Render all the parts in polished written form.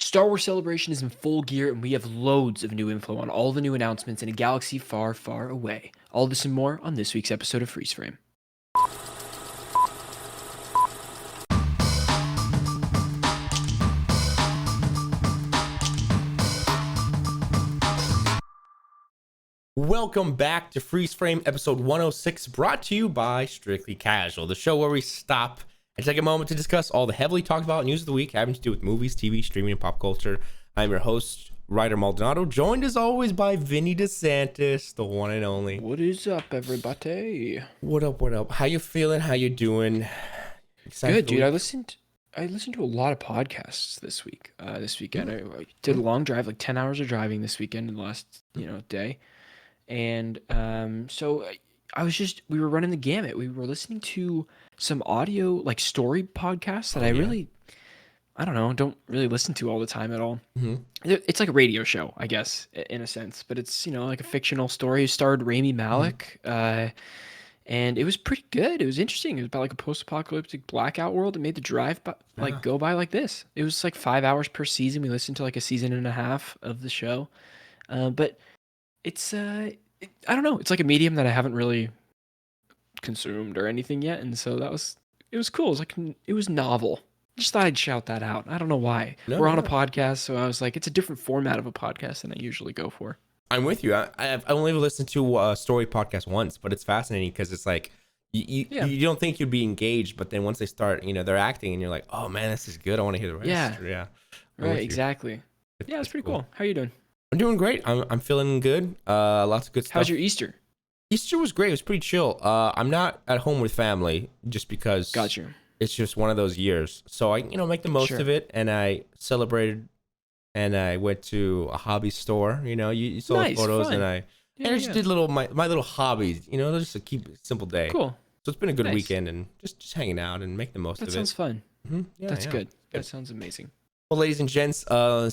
Star Wars Celebration is in full gear, and we have loads of new info on all the new announcements in a galaxy far, far away. All this and more on this week's episode of Freeze Frame. Welcome back to Freeze Frame episode 106, brought to you by Strictly Casual, the show where we stop and take a moment to discuss all the heavily talked about news of the week having to do with movies, TV, streaming, and pop culture. I'm your host, Ryder Maldonado, joined as always by Vinny DeSantis, the one and only. What is up, everybody? What up, what up? How you feeling? How you doing? Excited Good, dude. I listened to a lot of podcasts this weekend. I did a long drive, like 10 hours of driving this weekend in the last, day. And so we were running the gamut. We were listening to some audio, like story podcasts that don't really listen to all the time at all. Mm-hmm. It's like a radio show, I guess, in a sense, but it's, like a fictional story. It starred Rami Malek, and it was pretty good. It was interesting. It was about like a post-apocalyptic blackout world. It made the drive go by like this. It was like 5 hours per season. We listened to like a season and a half of the show, but it's I don't know. It's like a medium that I haven't really consumed or anything yet, and so it was cool. It was novel. Just thought I'd shout that out. I don't know why. We're on a podcast, so I was like, it's a different format of a podcast than I usually go for. I'm with you. I've only ever listened to a story podcast once, but it's fascinating because it's like you don't think you'd be engaged, but then once they start, they're acting, and you're like, oh man, this is good. I want to hear the rest. Yeah. Right. Exactly. Yeah, it's pretty cool. How are you doing? I'm doing great. I'm feeling good. Lots of good stuff. How's your Easter? Easter was great. It was pretty chill. I'm not at home with family just because it's just one of those years. So I, make the most of it, and I celebrated, and I went to a hobby store. You saw the photos, fun. And I just did my little hobbies. Just to keep it a simple day. Cool. So it's been a good weekend, and just hanging out and make the most of it. That sounds fun. Mm-hmm. Yeah, That's good. That sounds amazing. Well, ladies and gents,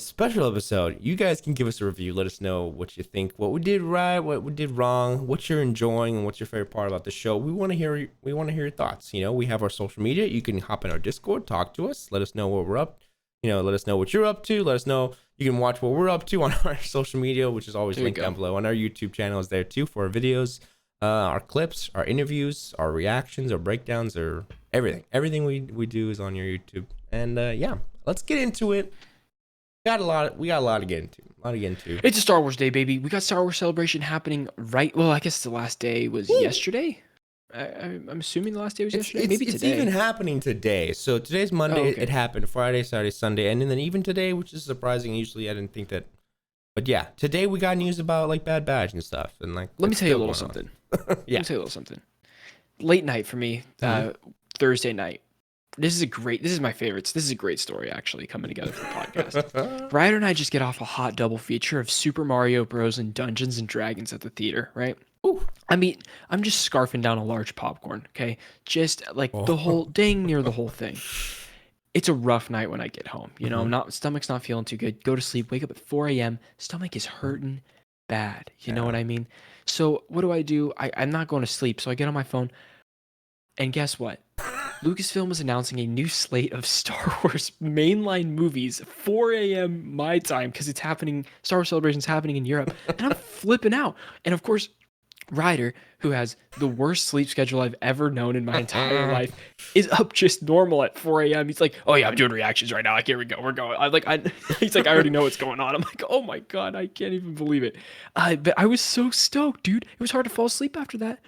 special episode. You guys can give us a review. Let us know what you think, what we did right, what we did wrong, what you're enjoying, and what's your favorite part about the show. We want to hear your thoughts. We have our social media. You can hop in our Discord, talk to us, let us know what we're up. Let us know what you're up to. Let us know. You can watch what we're up to on our social media, which is always linked down below. And our YouTube channel is there too for our videos, our clips, our interviews, our reactions, our breakdowns, or everything. Everything we do is on your YouTube. And let's get into it. We got a lot to get into. It's a Star Wars Day, baby. We got Star Wars Celebration happening right. Well, I guess the last day was yesterday. I'm assuming the last day was yesterday. Maybe today. It's even happening today. So today's Monday. Oh, okay. It happened Friday, Saturday, Sunday, and then even today, which is surprising. Usually, I didn't think that. But yeah, today we got news about like Bad Batch and stuff, and like. Let me tell you a little something. Let me tell you a little something. Late night for me. Thursday night. This is my favorites. This is a great story, actually, coming together for the podcast. Ryder and I just get off a hot double feature of Super Mario Bros. And Dungeons and Dragons at the theater, right? Ooh. I mean, I'm just scarfing down a large popcorn, okay? Just like the whole dang near the whole thing. It's a rough night when I get home. Stomach's not feeling too good. Go to sleep, wake up at 4 a.m. Stomach is hurting bad. You know what I mean? So what do? I'm not going to sleep, so I get on my phone, and guess what? Lucasfilm is announcing a new slate of Star Wars mainline movies, 4 a.m. my time, because it's happening. Star Wars Celebration's happening in Europe, and I'm flipping out. And of course, Ryder, who has the worst sleep schedule I've ever known in my entire life, is up just normal at 4 a.m. He's like, "Oh yeah, I'm doing reactions right now. Like, here we go, we're going." He's like, "I already know what's going on." I'm like, "Oh my god, I can't even believe it." But I was so stoked, dude. It was hard to fall asleep after that,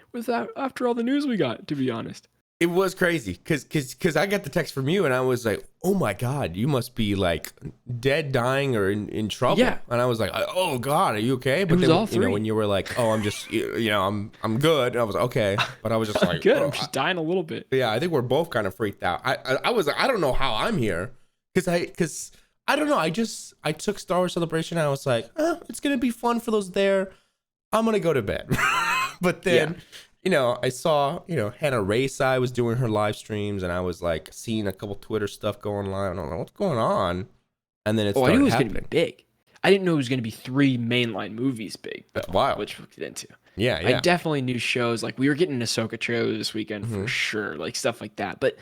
after all the news we got, to be honest. It was crazy because I got the text from you and I was like, oh my God, you must be like dead, dying, or in trouble. Yeah. And I was like, oh God, are you okay? But it was then, all three. when you were like, oh, I'm just, I'm good. And I was like, okay. But I was just like, good. I'm just dying a little bit. Yeah. I think we're both kind of freaked out. I was like, I don't know how I'm here. Cause I don't know. I took Star Wars Celebration and I was like, it's going to be fun for those there. I'm going to go to bed. But then, I saw, Hannah Raysai was doing her live streams, and I was like seeing a couple Twitter stuff going live. I don't know what's going on. And then it started I knew it was happening. Going to be big. I didn't know it was going to be 3 mainline movies big. That's wild. Which we'll get into. Yeah. I definitely knew shows. Like, we were getting an Ahsoka trailer this weekend for sure. Like, stuff like that. But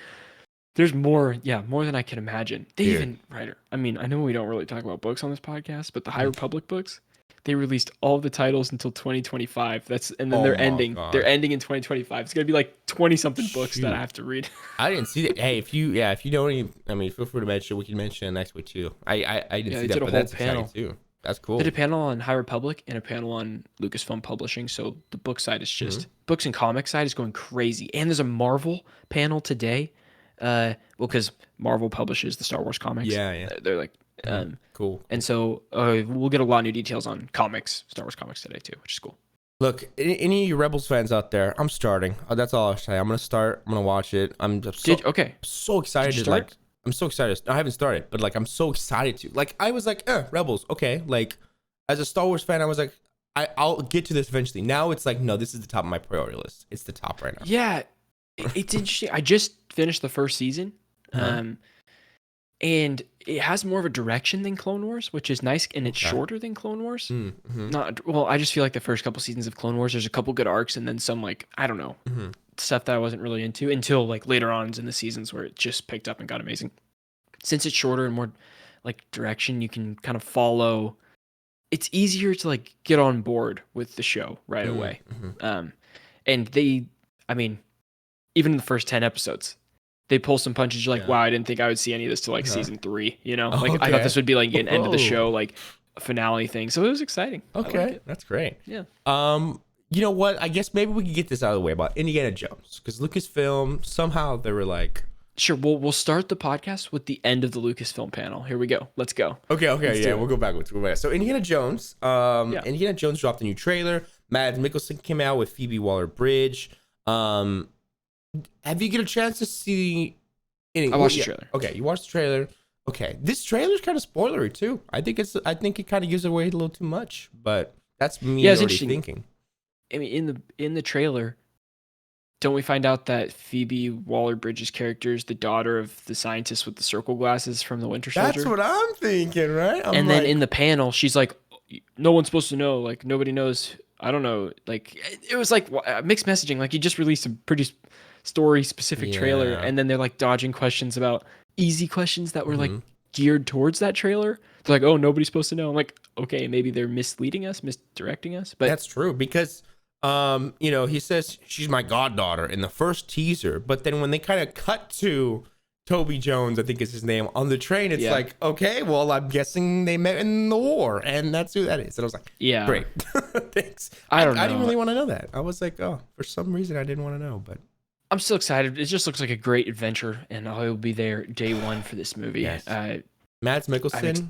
There's more, more than I can imagine. They Dude. even writer. I mean, I know we don't really talk about books on this podcast, but the High Mm. Republic books, they released all the titles until 2025. And then Oh they're my ending. God. They're ending in 2025. It's gonna be like 20 something books Shoot. that I have to read. I didn't see that. Hey, if you don't even, I mean, feel free to mention. We can mention it next week too. I didn't Yeah, see they that, did a but whole that's panel. exciting too. That's cool. They did a panel on High Republic and a panel on Lucasfilm Publishing. So the book side is just Mm-hmm. books and comics side is going crazy. And there's a Marvel panel today. Because Marvel publishes the Star Wars comics. Yeah. They're like, Cool. and so we'll get a lot of new details on comics, Star Wars comics today too, which is cool. Look, any of you Rebels fans out there, I'm starting. That's all I'll say. I'm gonna start. I'm gonna watch it. I'm so excited. Did you to, like, I'm so excited. I haven't started, but like I'm so excited to. Like I was like, Rebels, okay. Like as a Star Wars fan, I was like, I'll get to this eventually. Now it's like, no, this is the top of my priority list. It's the top right now. Yeah, it's interesting. I just finished the first season, and it has more of a direction than Clone Wars, which is nice, and it's shorter than Clone Wars. Mm-hmm. I just feel like the first couple seasons of Clone Wars, there's a couple good arcs, and then some like I don't know stuff that I wasn't really into until like later on in the seasons where it just picked up and got amazing. Since it's shorter and more like direction, you can kind of follow. It's easier to like get on board with the show right away. And I mean, even in the first 10 episodes, they pull some punches. You're like, wow, I didn't think I would see any of this till like season 3. You know, like I thought this would be like an end of the show, like a finale thing. So it was exciting. Okay, that's great. Yeah. You know what? I guess maybe we could get this out of the way about Indiana Jones, because Lucasfilm somehow they were like, sure, we'll start the podcast with the end of the Lucasfilm panel. Here we go. Let's go. Okay, yeah, we'll go backwards. So Indiana Jones, Indiana Jones dropped a new trailer. Mads Mikkelsen came out with Phoebe Waller-Bridge. Have you get a chance to see? I watched the trailer. Okay, you watched the trailer. Okay, this trailer's kind of spoilery too. I think it kind of gives away a little too much, but that's me already thinking. I mean, in the trailer, don't we find out that Phoebe Waller-Bridge's character is the daughter of the scientist with the circle glasses from the Winter Soldier? That's what I'm thinking, right? And then in the panel, she's like, "No one's supposed to know. Like nobody knows. I don't know." Like it was like mixed messaging. Like he just released a pretty story-specific trailer, and then they're like dodging questions about easy questions that were like geared towards that trailer. They're like, "Oh, nobody's supposed to know." I'm like, okay, maybe they're misdirecting us. But that's true because. He says she's my goddaughter in the first teaser, but then when they kind of cut to Toby Jones, I think is his name, on the train, it's like, okay, well, I'm guessing they met in the war, and that's who that is. And I was like, yeah, great, thanks. I didn't really want to know that. I was like, oh, for some reason I didn't want to know, but I'm still excited. It just looks like a great adventure, and I will be there day one for this movie. Yes. Mads Mikkelsen,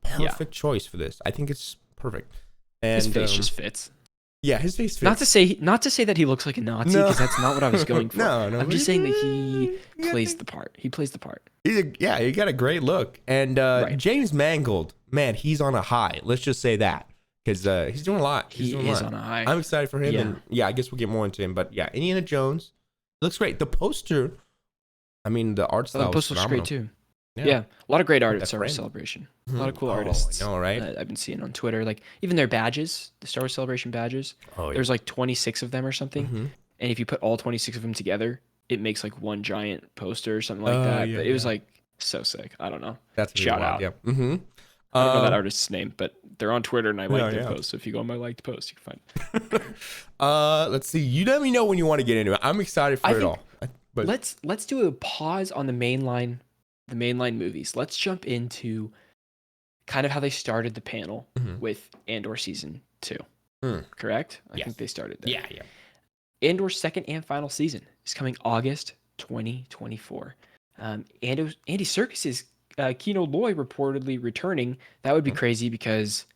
perfect choice for this. I think it's perfect. And his face just fits. Yeah, his face fits. Not to say that he looks like a Nazi, because that's not what I was going for. No, I'm just saying that he plays the part. He plays the part. He got a great look. And James Mangold, man, he's on a high. Let's just say that, because he's doing a lot. He is on a high. I'm excited for him. And I guess we'll get more into him. But yeah, Indiana Jones looks great. The poster, I mean, the art style. The poster looks great too. Yeah, a lot of great art at Star Wars Celebration. A lot of cool artists. I know, right? I've been seeing on Twitter, like even their badges, the Star Wars Celebration badges. There's like 26 of them or something, and if you put all 26 of them together, it makes like one giant poster or something like that. But it was like so sick. I don't know. That's shout out. Yeah. I don't know that artist's name, but they're on Twitter, and I like their posts. So if you go on my liked post, you can find it. Let's see. You let me know when you want to get into it. I'm excited for it all. But let's do a pause on the mainline movies. Let's jump into kind of how they started the panel with Andor season 2. Correct? I think they started there. Yeah. Andor's second and final season is coming August 2024. Andy Serkis's Kino Loy reportedly returning. That would be crazy because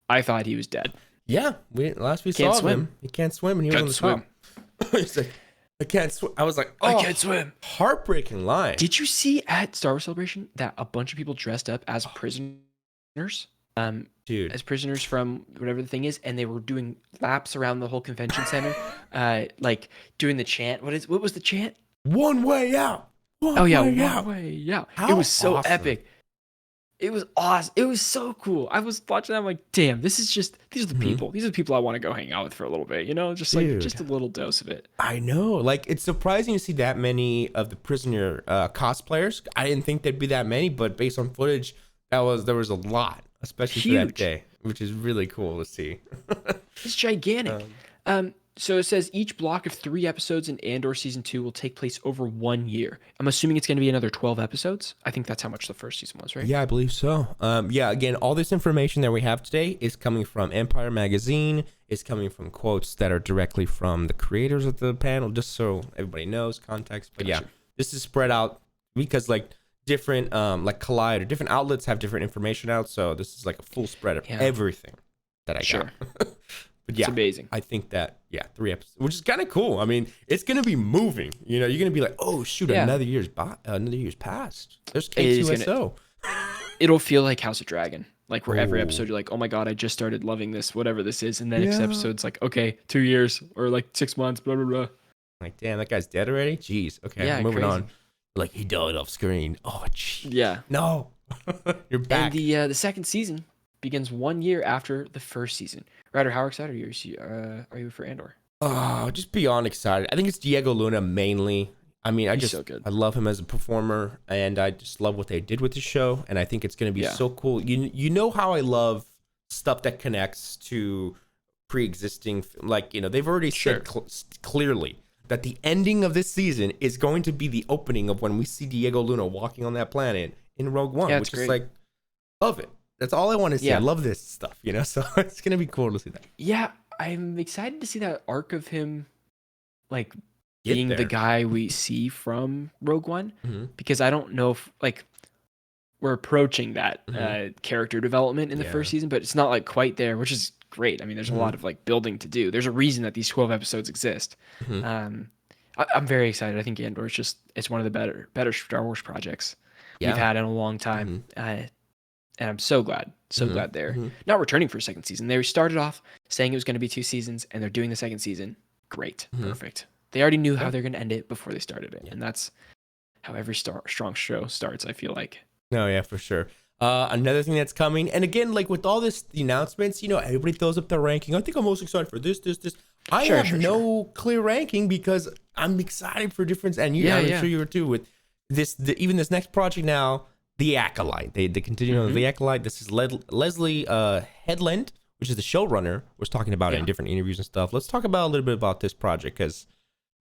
I thought he was dead. Yeah, last we saw him, he can't swim, and he was on the top. He's like, I can't swim. I was like, I can't swim. Heartbreaking line. Did you see at Star Wars Celebration that a bunch of people dressed up as prisoners? Dude. As prisoners from whatever the thing is, and they were doing laps around the whole convention center, like doing the chant. What was the chant? One way out. One way out. It was so epic. It was awesome. It was so cool. I was watching that, I'm like, damn, these are the Mhm. people. These are the people I want to go hang out with for a little bit, just Dude. a little dose of it. I know. Like, it's surprising to see that many of the Prisoner cosplayers. I didn't think there'd be that many, but based on footage, there was a lot, especially for that Huge. day, which is really cool to see. It's gigantic. Um, So it says each block of 3 episodes in Andor season 2 will take place over 1 year. I'm assuming it's going to be another 12 episodes. I think that's how much the first season was, right? yeah, I believe so. Yeah, again, all this information that we have today is coming from Empire Magazine. Is coming from quotes that are directly from the creators of the panel, just so everybody knows context. But yeah, Gotcha. this is spread out because like different like Collide or different outlets have different information out. So this is like a full spread of Yeah. everything that I Sure. got. But yeah, It's amazing. I think that 3 episodes, which is kind of cool. I mean, it's gonna be moving. You know, you're gonna be like, oh shoot, Yeah. another year's passed. There's It is K2SO. It'll feel like House of Dragon. Like where every Oh. episode you're like, oh my god, I just started loving this, whatever this is, and then next Yeah. episode's like, okay, 2 years or like 6 months, blah blah blah. Like, damn, that guy's dead already. Jeez. Okay, Yeah, moving crazy. on. Like he died off screen. Oh, jeez. Yeah. No, you're back. And the second season begins 1 year after the first season. Ryder, how excited are you for Andor? Oh, just beyond excited. I think it's Diego Luna mainly. I mean, He's so good. I love him as a performer, and I just love what they did with the show. And I think it's going to be Yeah. so cool. You know how I love stuff that connects to pre-existing. Like they've already Sure. said clearly that the ending of this season is going to be the opening of when we see Diego Luna walking on that planet in Rogue One, Yeah, which it's is great. like love it. That's all I want to see. Yeah. I love this stuff, So it's gonna be cool to see that. Yeah, I'm excited to see that arc of him, like Get being the there. guy we see from Rogue One, Mhm. because I don't know if like we're approaching that Mhm. character development in the Yeah. first season, but it's not like quite there, which is great. I mean, there's a lot of like building to do. There's a reason that these 12 episodes exist. Mhm. I'm very excited. I think Andor is it's one of the better Star Wars projects Yeah. we've had in a long time. And I'm so glad they're Mhm. not returning for a second season. They started off saying it was going to be 2 seasons, and they're doing the second season. Great, Mhm. perfect. They already knew how Yeah. they're going to end it before they started it, Yeah. and that's how every strong show starts. I feel like. No, yeah, for sure. Another thing that's coming, and again, like with all this, the announcements, everybody throws up their ranking. I think I'm most excited for this. I Sure, have sure, no clear ranking because I'm excited for different, and Yeah, I'm yeah. sure you were too with even this next project now, The Acolyte. They continue on Mhm. The Acolyte. This is Leslie Headland, which is the showrunner, was talking about it in Yeah. different interviews and stuff. Let's talk about a little bit about this project because,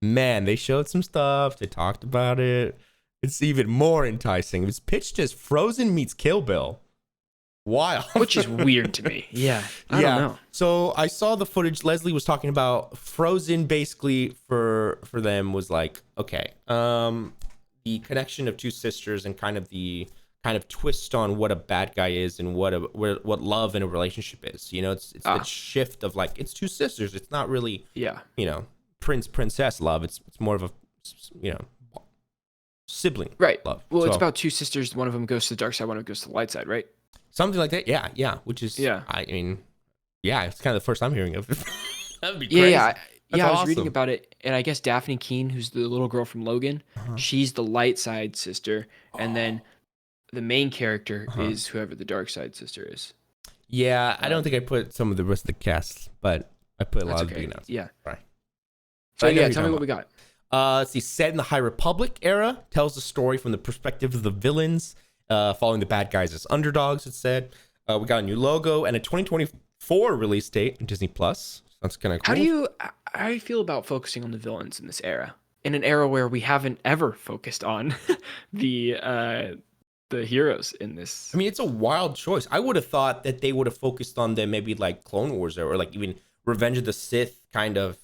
man, they showed some stuff. They talked about it. It's even more enticing. It was pitched as Frozen meets Kill Bill. Wild. Which is weird to me. Yeah, I don't know. So I saw the footage. Leslie was talking about Frozen. Basically, for them was like, okay, the connection of two sisters and kind of the twist on what a bad guy is and what love in a relationship is. It's that shift of like it's two sisters. It's not really Yeah, princess love. It's more of a sibling right. love. Well, it's So- about two sisters. One of them goes to the dark side. One of them goes to the light side. Right. something like that. Yeah. Which is I mean, it's kind of the first I'm hearing of it. That'd be Yeah, crazy. yeah. That's I was reading awesome. about it, and I guess Daphne Keene, who's the little girl from Logan, Uh-huh. she's the light side sister, and then the main character Uh-huh. is whoever the dark side sister is. Yeah, I don't think I put some of the rest of the cast, but I put a lot That's of the okay. big names. Yeah. Right. So I know yeah, who tell you're me what talking we got. Let's see. Set in the High Republic era, tells the story from the perspective of the villains, following the bad guys as underdogs. It said we got a new logo and a 2024 release date on Disney Plus. That's kind of cool. How do you feel about focusing on the villains in this era? In an era where we haven't ever focused on the heroes in this. I mean, it's a wild choice. I would have thought that they would have focused on them, maybe like Clone Wars or like even Revenge of the Sith kind of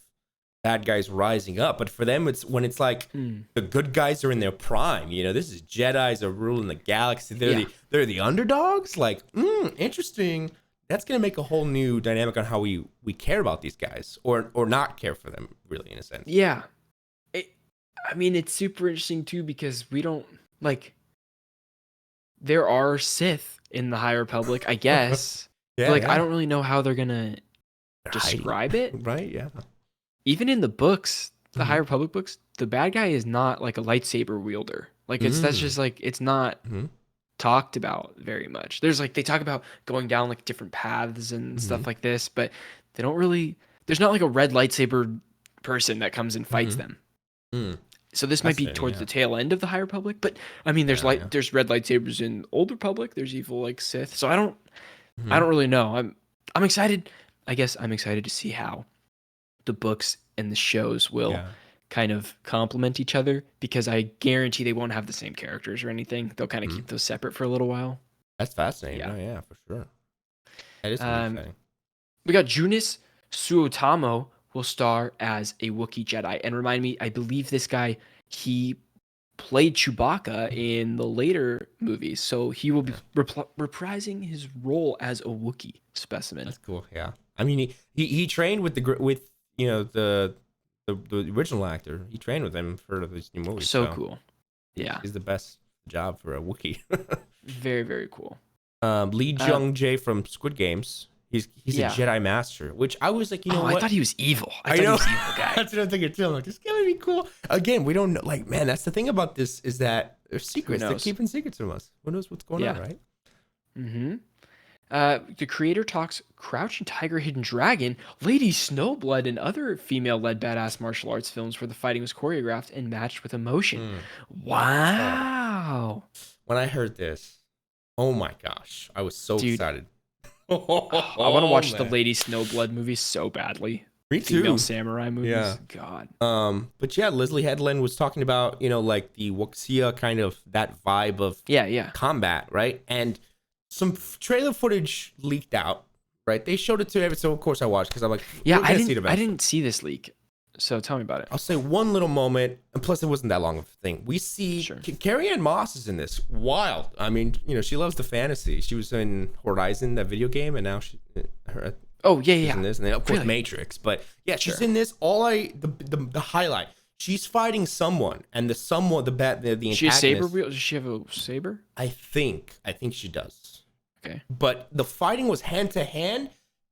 bad guys rising up. But for them, it's when it's like the good guys are in their prime. This is Jedi's are ruling the galaxy. They're the underdogs. Like, interesting. That's gonna make a whole new dynamic on how we care about these guys or not care for them, really, in a sense. Yeah. I mean, it's super interesting too because we don't like. There are Sith in the High Republic, I guess. But, I don't really know how they're gonna describe it. Right? Yeah. Even in the books, the Mhm. High Republic books, the bad guy is not like a lightsaber wielder. Like that's just like it's not Mhm. talked about very much. There's like they talk about going down like different paths and stuff like this, but they don't really. There's not like a red lightsaber person that comes and fights them. Mm. So this might be Fascinating, towards yeah. the tail end of the High Republic, but I mean, there's Yeah. there's red lightsabers in Old Republic. There's evil like Sith. So I don't Mhm. really know. I'm excited. I guess I'm excited to see how the books and the shows will Yeah. kind of complement each other, because I guarantee they won't have the same characters or anything. They'll kind of keep those separate for a little while. That's fascinating. Yeah. Yeah, for sure. That is really exciting. We got Junis Suotamo will star as a Wookiee Jedi. And remind me, I believe this guy, he played Chewbacca in the later movies. So he will be reprising his role as a Wookiee specimen. That's cool. Yeah. I mean, he trained with the original actor. He trained with him for these new movies. So cool. Yeah. He's the best job for a Wookiee. Very, very cool. Lee Jung Jae from Squid Games. He's a Jedi Master, which I was like, what? I thought he was evil. I thought know. he was evil guy. That's what I'm thinking too. I'm like, this is gonna be cool. Again, we don't know. Like, man, that's the thing about this is that there's secrets. They're keeping secrets from us. Who knows what's going on, right? Mm-hmm. The creator talks Crouching Tiger, Hidden Dragon, Lady Snowblood, and other female-led badass martial arts films where the fighting was choreographed and matched with emotion. Wow. When I heard this, oh my gosh, I was so excited. I want to watch the Lady Snowblood movie so badly. Me too. Female samurai movies. Yeah. God. But yeah, Leslie Headland was talking about, like the Wuxia kind of that vibe of combat, right? And some trailer footage leaked out, right? They showed it to everyone. So of course I watched because I'm like, I didn't see this leak. So tell me about it. I'll say one little moment, and plus it wasn't that long of a thing. We see Carrie-Anne Moss is in this. Wild. I mean, she loves the fantasy. She was in Horizon, that video game, and now she's in this, and then of course Matrix. But yeah, she's in this. The highlight. She's fighting someone, and the antagonist. She a saber wheel? Does she have a saber? I think she does. Okay. But the fighting was hand to hand,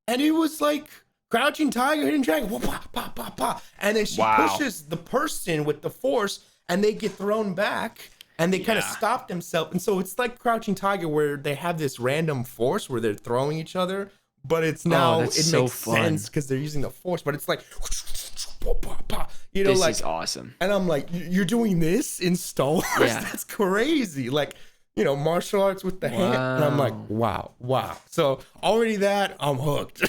and it was like Crouching Tiger, Hidden Dragon, whoa, pa, pa, pa, pa. And then she pushes the person with the force, and they get thrown back, and they kind of stop themselves. And so it's like Crouching Tiger, where they have this random force where they're throwing each other, but it's now it makes sense because they're using the force. But it's like, this is awesome. And I'm like, you're doing this in Star Wars? Yeah. That's crazy. Like, martial arts with the hand. And I'm like, wow. So already that, I'm hooked.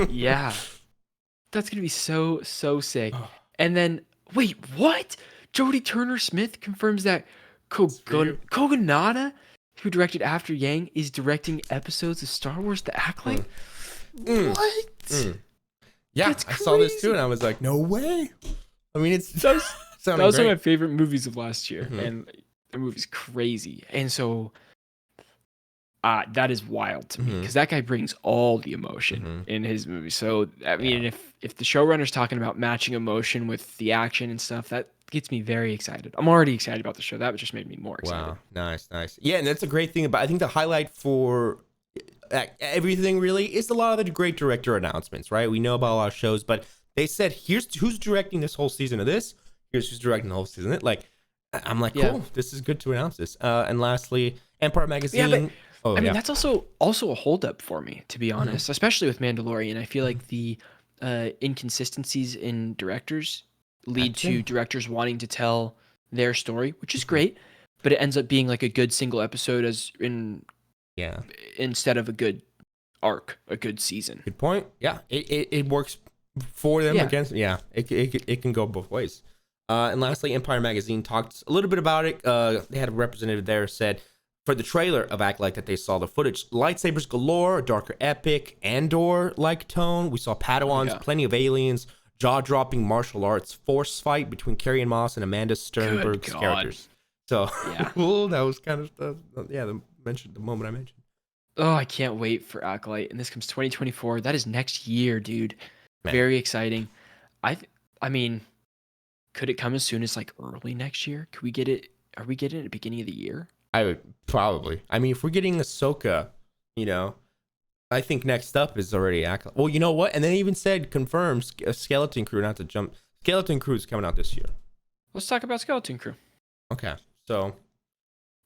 Yeah. That's going to be so sick. And then, wait, what? Jodie Turner-Smith confirms that Kogonada, who directed After Yang, is directing episodes of Star Wars The Acolyte? What? Yeah, I saw this too, and I was like, no way. I mean, that was one of my favorite movies of last year, and the movie's crazy. And so that is wild to me, because that guy brings all the emotion in his movie. So I mean, if the showrunner's talking about matching emotion with the action and stuff, that gets me very excited. I'm already excited about the show. That just made me more excited. Wow, nice. Yeah, and that's a great thing about. I think the highlight for everything really is a lot of the great director announcements, right? We know about a lot of shows, but they said, here's who's directing this whole season of this. Here's who's directing the whole season of it. Like, I'm like, cool. This is good to announce this. And lastly, Empire Magazine. Yeah, but that's also a holdup for me, to be honest, especially with Mandalorian. I feel like the inconsistencies in directors lead to directors wanting to tell their story, which is great, but it ends up being like a good single episode instead of a good arc, a good season. Good point. Yeah, it works for them against. Yeah, it can go both ways. And lastly, Empire Magazine talked a little bit about it. They had a representative there said for the trailer of Acolyte that they saw the footage, lightsabers galore, a darker epic, Andor-like tone. We saw Padawans, plenty of aliens, jaw-dropping martial arts, force fight between Carrie-Anne Moss and Amanda Sternberg's characters. So cool. That was kind of the moment I mentioned. Oh, I can't wait for Acolyte, and this comes 2024. That is next year, dude. Man. Very exciting. I mean, could it come as soon as like early next year? Could we get it? Are we getting it at the beginning of the year? I would probably. I mean, if we're getting Ahsoka, I think next up is already Acolyte. Well, you know what? And they even said confirms Skeleton Crew, not to jump. Skeleton Crew is coming out this year. Let's talk about Skeleton Crew. Okay, so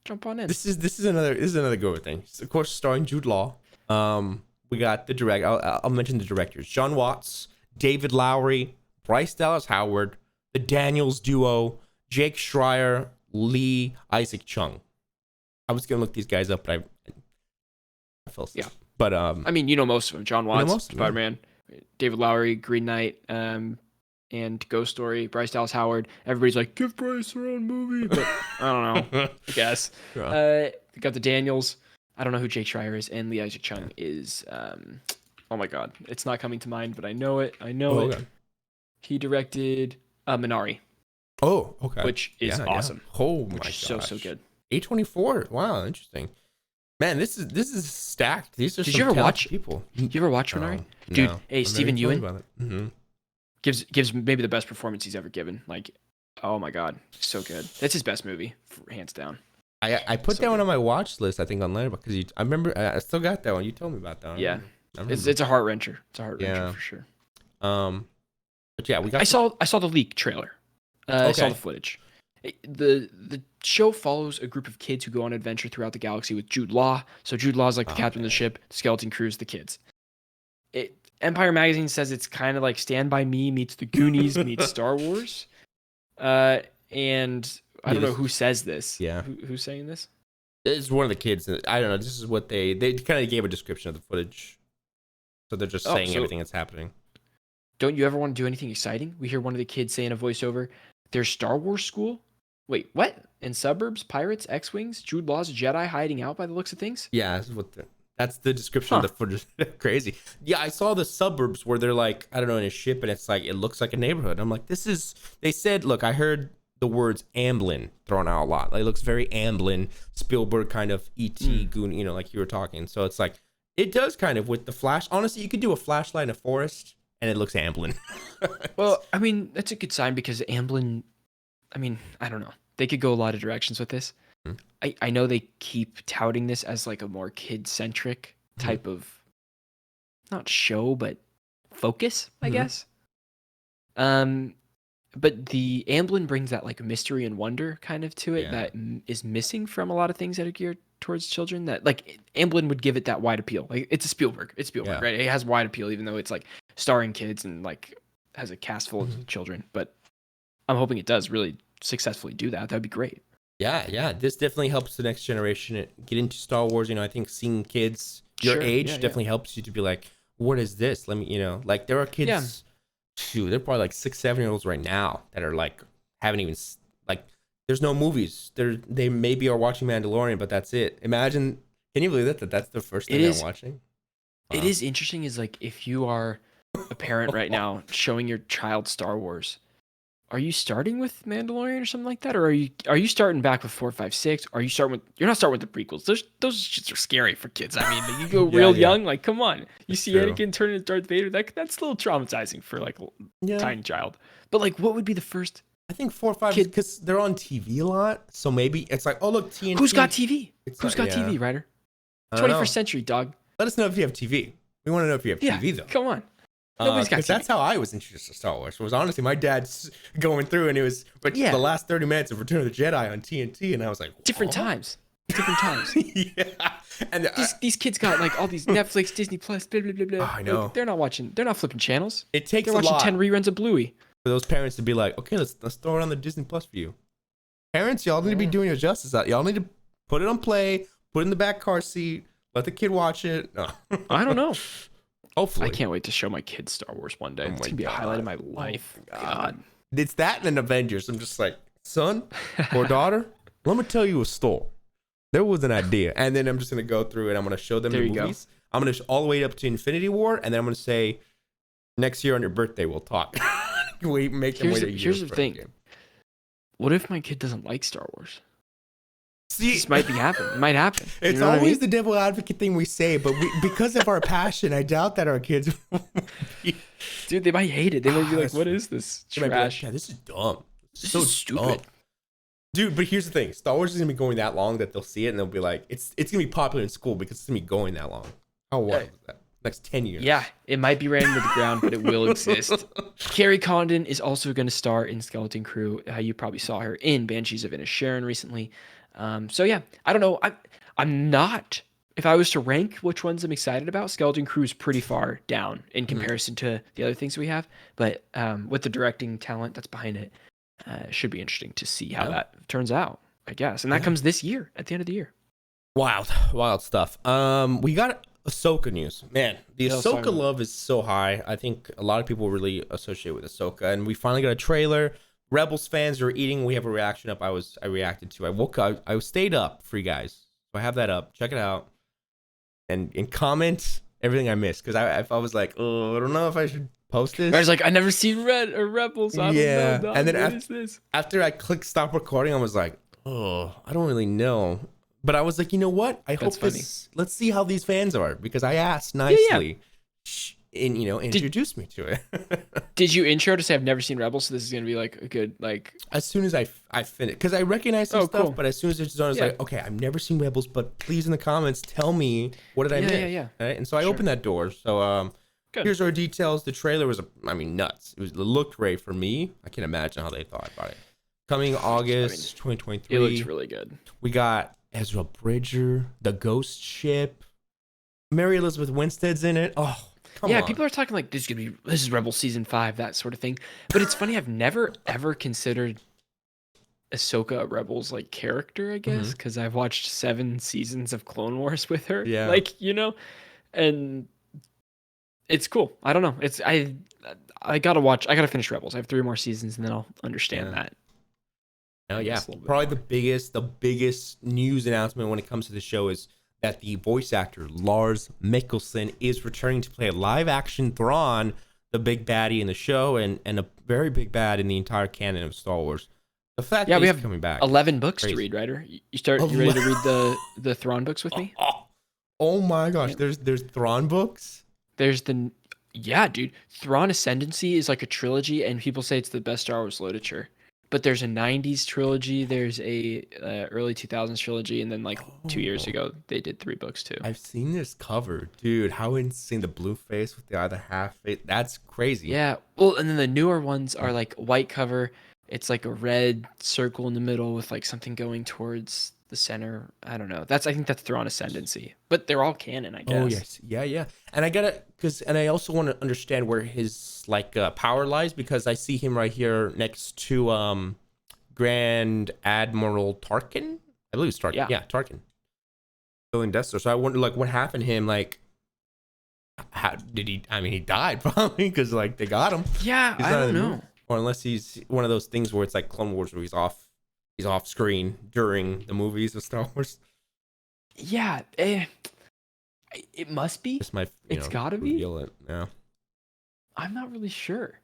jump on in. This is another good thing. It's, of course, starring Jude Law. We got the direct. I'll mention the directors: John Watts, David Lowery, Bryce Dallas Howard, the Daniels duo, Jake Schreier, Lee Isaac Chung. I was gonna look these guys up, but I fell asleep. Yeah. But I mean, you know most of them. John Watts, them, Spider-Man, David Lowery, Green Knight, and Ghost Story, Bryce Dallas Howard. Everybody's like, give Bryce their own movie, but I don't know. I guess. Yeah. We got the Daniels. I don't know who Jake Schreier is, and Lee Isaac Chung is. Oh my God, it's not coming to mind, but I know it. I know it. Okay. He directed Minari. Oh, okay. Which is awesome. Yeah. Oh my gosh. So good. A24. Wow, interesting. Man, this is stacked. These are Did some you ever talented watch people. Did you ever watch Minari? No, Dude, no. hey, Stephen Ewan Mm-hmm. gives maybe the best performance he's ever given. Like, oh my God, so good. That's his best movie, hands down. I put that one on my watch list. I think on Letterboxd because I remember I still got that one. You told me about that one. Yeah, it's a heart wrencher. It's a heart wrencher Yeah. for sure. But yeah, we got. I saw the leak trailer. I saw the footage. The show follows a group of kids who go on an adventure throughout the galaxy with Jude Law. So Jude Law is like the captain of the ship. The skeleton crew's the kids. Empire Magazine says it's kind of like Stand By Me meets The Goonies meets Star Wars. And I don't know who says this. Yeah. Who's saying this? It's one of the kids. I don't know. This is what they kind of gave a description of the footage. So they're just saying everything that's happening. Don't you ever want to do anything exciting? We hear one of the kids say in a voiceover, "There's Star Wars school." Wait, what? In suburbs, pirates, X-wings, Jude Law's a Jedi hiding out by the looks of things? Yeah, that's the description of the footage. Crazy. Yeah, I saw the suburbs where they're like, I don't know, in a ship, and it's like, it looks like a neighborhood. I'm like, they said, look, I heard the words Amblin thrown out a lot. Like, it looks very Amblin, Spielberg kind of E.T. Goon, like you were talking. So it's like, it does kind of with the flash. Honestly, you could do a flashlight in a forest, and it looks Amblin. Well, I mean, that's a good sign because Amblin, I mean, I don't know. They could go a lot of directions with this. I know they keep touting this as like a more kid-centric type of, not show, but focus, I guess. But the Amblin brings that like mystery and wonder kind of to it that is missing from a lot of things that are geared towards children. That like Amblin would give it that wide appeal. Like it's Spielberg, right? It has wide appeal, even though it's like starring kids and like has a cast full of children. But I'm hoping it does really successfully do that. That'd be great. Yeah. This definitely helps the next generation get into Star Wars. I think seeing kids your age definitely helps you to be like, what is this? Let me, like there are kids, they're probably like 6-7-year-olds right now that are like, haven't even, like, there's no movies. They maybe are watching Mandalorian, but that's it. Imagine, can you believe that that's the first thing they're watching? Wow. It is interesting is like, if you are a parent right now showing your child Star Wars, are you starting with Mandalorian or something like that, or are you starting back with 4, 5, 6? Are you you're not starting with the prequels? Those shits are scary for kids. I mean, you go real young, like come on. You see Anakin turn into Darth Vader, that's a little traumatizing for like a tiny child. But like, what would be the first? I think 4, 5, because they're on TV a lot, so maybe it's like, oh look, TNT. Who's got TV? Who's got TV, Ryder? 21st century, dog. Let us know if you have TV. We want to know if you have TV though. Come on. Nobody's got TV. That's how I was introduced to Star Wars. Was honestly my dad's going through, and it was the last 30 minutes of Return of the Jedi on TNT, and I was like, different times. Yeah, and these kids got like all these Netflix, Disney Plus, blah blah blah blah. I know. Like, they're not flipping channels. They're watching 10 reruns of Bluey. For those parents to be like, okay, let's throw it on the Disney Plus for you. Parents, y'all need to be doing your justice. Y'all need to put it on play, put it in the back car seat, let the kid watch it. No. I don't know. Hopefully. I can't wait to show my kids Star Wars one day. It's going to be a highlight of my life. Oh my God. It's that and Avengers. I'm just like, son or daughter, let me tell you a story. There was an idea. And then I'm just going to go through and I'm going to show them the movies. I'm going to all the way up to Infinity War. And then I'm going to say, next year on your birthday, we'll talk. We make them wait a year. Here's the thing. What if my kid doesn't like Star Wars? See, this might happen. It might happen. It's always the devil advocate thing we say, but because of our passion, I doubt that our kids. Dude, they might hate it. They might be like, "What is this trash? Yeah, this is dumb. This is so stupid." Dude, but here's the thing: Star Wars is gonna be going that long that they'll see it and they'll be like, "It's gonna be popular in school because it's gonna be going that long." How wild is that? Next 10 years. Yeah, it might be ran into the ground, but it will exist. Carrie Condon is also going to star in Skeleton Crew. You probably saw her in Banshees of Inisherin recently. So yeah, I don't know. I'm not. If I was to rank which ones I'm excited about, Skeleton Crew is pretty far down in comparison to the other things we have. But with the directing talent that's behind it, it should be interesting to see how that turns out, I guess. And that comes this year, at the end of the year. Wild stuff. We got Ahsoka news. Man, the Ahsoka love is so high. I think a lot of people really associate with Ahsoka, and we finally got a trailer. Rebels fans are eating. We have a reaction up. I reacted to. I woke up. I stayed up for you guys. So I have that up. Check it out. And comment everything I missed, because I was like, oh, I don't know if I should post this. I was like, I never seen Rebels. I don't know. And then after I clicked stop recording, I was like, oh, I don't really know. But I was like, you know what? Let's see how these fans are, because I asked nicely, and introduce me to it. Did you intro to say I've never seen Rebels, so this is gonna be like a good As soon as I finished, because I recognized some stuff, cool. But as soon as it's done, I was like, okay, I've never seen Rebels, but please in the comments tell me what did I miss. Yeah. Right? And so I opened that door. So here's our details. The trailer was, nuts. It looked great for me. I can't imagine how they thought about it. Coming August 2023. It looks really good. We got Ezra Bridger, the Ghost Ship, Mary Elizabeth Winstead's in it. Oh. Come on. People are talking like this is Rebels season 5, that sort of thing. But it's funny, I've never ever considered Ahsoka a Rebels like character, I guess, because I've watched 7 seasons of Clone Wars with her. Yeah. And it's cool. I don't know. I gotta finish Rebels. I have 3 more seasons and then I'll understand that. Oh yeah. Probably the biggest news announcement when it comes to the show is that the voice actor Lars Mikkelsen is returning to play a live-action Thrawn, the big baddie in the show, and a very big bad in the entire canon of Star Wars. The fact that he's coming back. 11 books to read, Ryder. You ready to read the Thrawn books with me? Oh my gosh, there's Thrawn books? There's dude. Thrawn Ascendancy is like a trilogy, and people say it's the best Star Wars literature. But there's a 90s trilogy, there's a early 2000s trilogy, and then 2 years ago they did 3 books too. I've seen this cover, dude. How insane! The blue face with the other half face. That's crazy. Yeah. Well, and then the newer ones are like white cover. It's like a red circle in the middle with like something going towards the center. I don't know. I think that's Thrawn Ascendancy. But they're all canon, I guess. Oh yes, yeah. And I also want to understand where his power lies, because I see him right here next to Grand Admiral Tarkin. I believe it's Tarkin. Yeah, Tarkin. Filling Death Star. So I wonder what happened to him. How did he? I mean, he died probably because they got him. Yeah, I don't know. Or unless he's one of those things where it's like Clone Wars, where he's off screen during the movies of Star Wars. Yeah, it must be. It's gotta be. It. Yeah. I'm not really sure.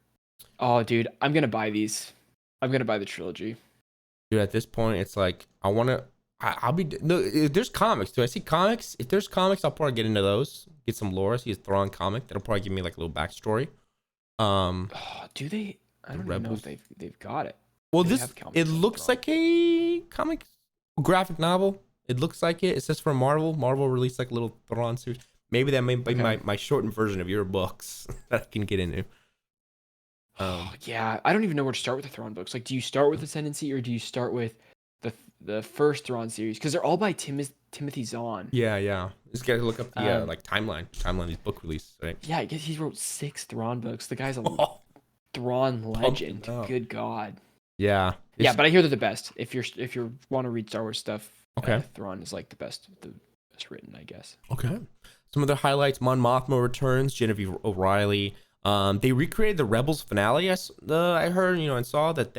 Oh, dude, I'm gonna buy these. I'm gonna buy the trilogy. Dude, at this point, it's like I'll be. No, if there's comics. Do I see comics? If there's comics, I'll probably get into those. Get some lore. See a Thrawn comic. That'll probably give me a little backstory. Do they? I don't even know if they've got it. Well, it looks like a comic graphic novel. It looks like it. It says for Marvel. Marvel released little Thrawn series. Maybe that may be my shortened version of your books that I can get into. Yeah, I don't even know where to start with the Thrawn books. Do you start with Ascendancy or do you start with the first Thrawn series? Because they're all by Timothy Zahn. Yeah. Just gotta look up the timeline of these book releases, right? Yeah, I guess he wrote 6 Thrawn books. The guy's a Thrawn legend. Good God. Yeah. Yeah, but I hear they're the best. If you want to read Star Wars stuff, okay. Thrawn is the best written, I guess. Okay. Some other highlights: Mon Mothma returns. Genevieve O'Reilly. They recreated the Rebels finale. I heard, and saw that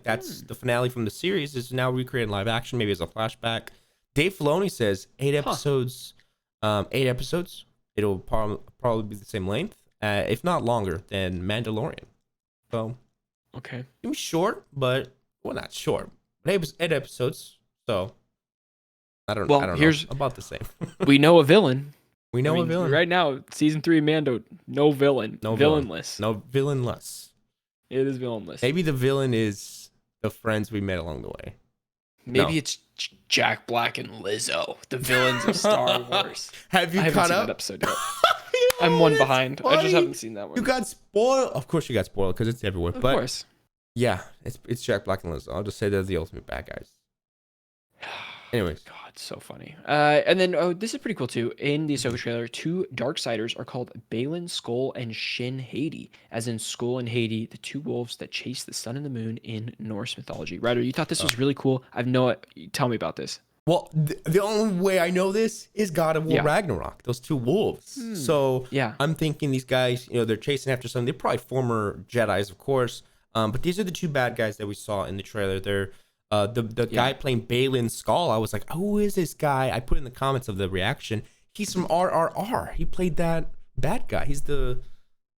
that's the finale from the series is now recreated in live action, maybe as a flashback. Dave Filoni says 8 episodes. 8 episodes. It'll probably be the same length, if not longer than Mandalorian. So. Okay. It was short, but not short. 8 episodes. So. I don't know. About the same. We know a villain. A villain. Right now, season 3 Mando, no villain. Villainless. No villainless. It is villainless. Maybe the villain is the friends we met along the way. Maybe it's Jack Black and Lizzo, the villains of Star Wars. Have you caught up? That episode yet. I'm one behind. Funny. I just haven't seen that one. You got spoiled. Of course you got spoiled because it's everywhere. Of course. Yeah, it's Jack Black and Lizzo. I'll just say they're the ultimate bad guys. Anyways. God, so funny. And then this is pretty cool too. In the Ahsoka trailer, two Darksiders are called Balin Skull and Shin Hati, as in Skull and Hati, the two wolves that chase the sun and the moon in Norse mythology. Ryder, you thought this was really cool? I've no. Tell me about this. Well, the only way I know this is God of War Yeah. Ragnarok. Those two wolves. So Yeah. I'm thinking these guys, they're chasing after something. They're probably former Jedis, of course. But these are the two bad guys that we saw in the trailer. They're the guy playing Balin Skull. I was like, who is this guy? I put in the comments of the reaction. He's from RRR. He played that bad guy. He's the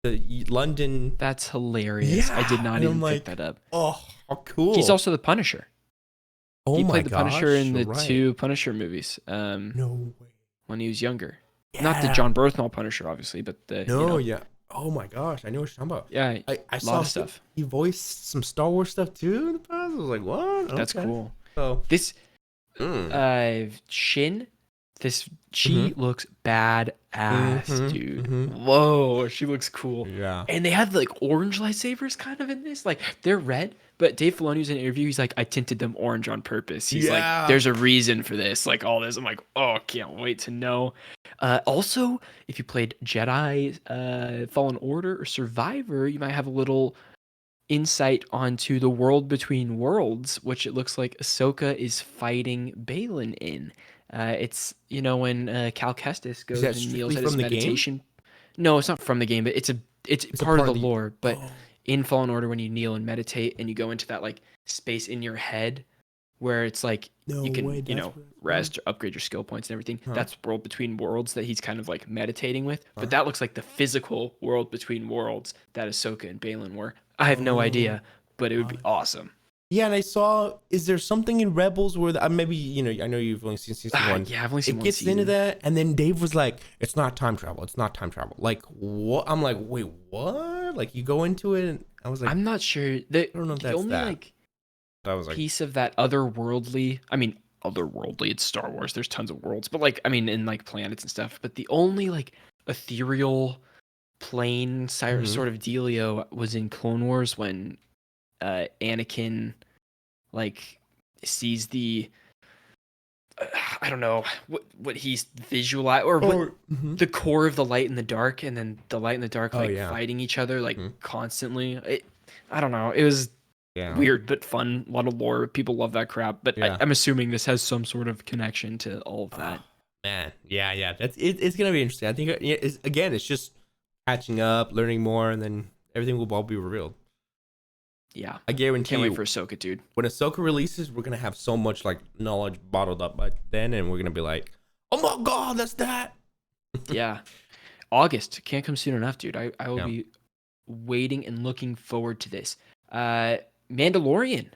London. That's hilarious. I did not and even I'm pick that up. Oh, how cool. He's also the Punisher. oh He my played the Punisher gosh, in the you're right. two Punisher movies. No way. When he was younger. Not the John Berthnall Punisher, obviously, but the No, yeah. Oh my gosh, I know what you're talking about. yeah, I a saw lot of stuff. He voiced some Star Wars stuff too in the past. I was like, what? That's Okay. cool. So, This mm. Shin, she looks badass, dude. mhm. Whoa, she looks cool. Yeah. And they had like orange lightsabers kind of in this. Like they're red, but Dave Filoni was in an interview. He's like, I tinted them orange on purpose. He's Yeah. like, there's a reason for this. Like all this. I'm like, oh, can't wait to know. Also, if you played Jedi Fallen Order or Survivor, you might have a little insight onto the world between worlds, which it looks like Ahsoka is fighting Balin in. It's when Cal Kestis goes that and kneels strictly at his from the game? meditation. No, it's not from the game, but it's part of the lore. But Oh. in Fallen Order, when you kneel and meditate and you go into that like space in your head where it's like No you can way, that's what- rest or upgrade your skill points and everything. Huh. That's world between worlds that he's kind of like meditating with. But that looks like the physical world between worlds that Ahsoka and Balin were. I have no idea, but it would be awesome. Yeah, and I saw. Is there something in Rebels where maybe I know you've only seen season one. Yeah, I've only seen It one gets season. into that, and then Dave was like, "It's not time travel. It's not time travel." Like what? I'm like, wait, what? Like you go into it, and I was like, I'm not sure. I don't know if The that's only that. like I was like, piece of that otherworldly, it's Star Wars. There's tons of worlds, but in like planets and stuff. But the only like ethereal plane Mhm. sort of dealio was in Clone Wars when Anakin like sees the I don't know what he's visualized or what the core of the light and the dark, and then the light and the dark like yeah. fighting each other like Mhm. constantly. I don't know. It was yeah. weird but fun. A lot of lore. People love that crap. But Yeah. I'm assuming this has some sort of connection to all of that. Man, yeah. That's it. It's gonna be interesting. I think it's just catching up, learning more, and then everything will all be revealed. Yeah. I guarantee Can't you, wait for Ahsoka, dude. when Ahsoka releases, we're gonna have so much like knowledge bottled up by then, and we're gonna be like, "Oh my god, that's that!" Yeah. August can't come soon enough, dude. I will Yeah. be waiting and looking forward to this. Mandalorian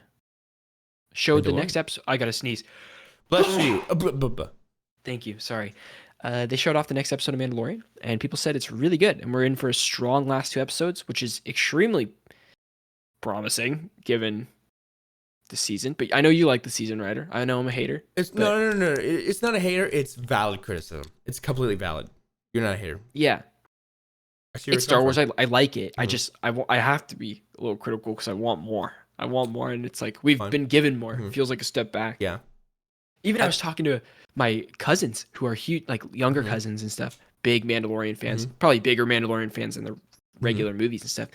showed the Mandalorian. next episode. I gotta sneeze. Bless you. Blah, blah, blah. Thank you. Sorry. They showed off the next episode of Mandalorian, and people said it's really good. And we're in for a strong last two episodes, which is extremely promising given the season. But I know you like the season, Ryder. I know I'm a hater. It's no. It's not a hater. It's valid criticism. It's completely valid. You're not a hater. Yeah, I see where it's you're Star coming Wars. from. I like it. Mhm. I have to be a little critical because I want more. And it's like we've Fine. been given more. Mhm. It feels like a step back. Yeah. Even I I- was talking to my cousins who are huge, like younger Mhm. cousins and stuff, big Mandalorian fans, probably bigger Mandalorian fans than the regular movies and stuff.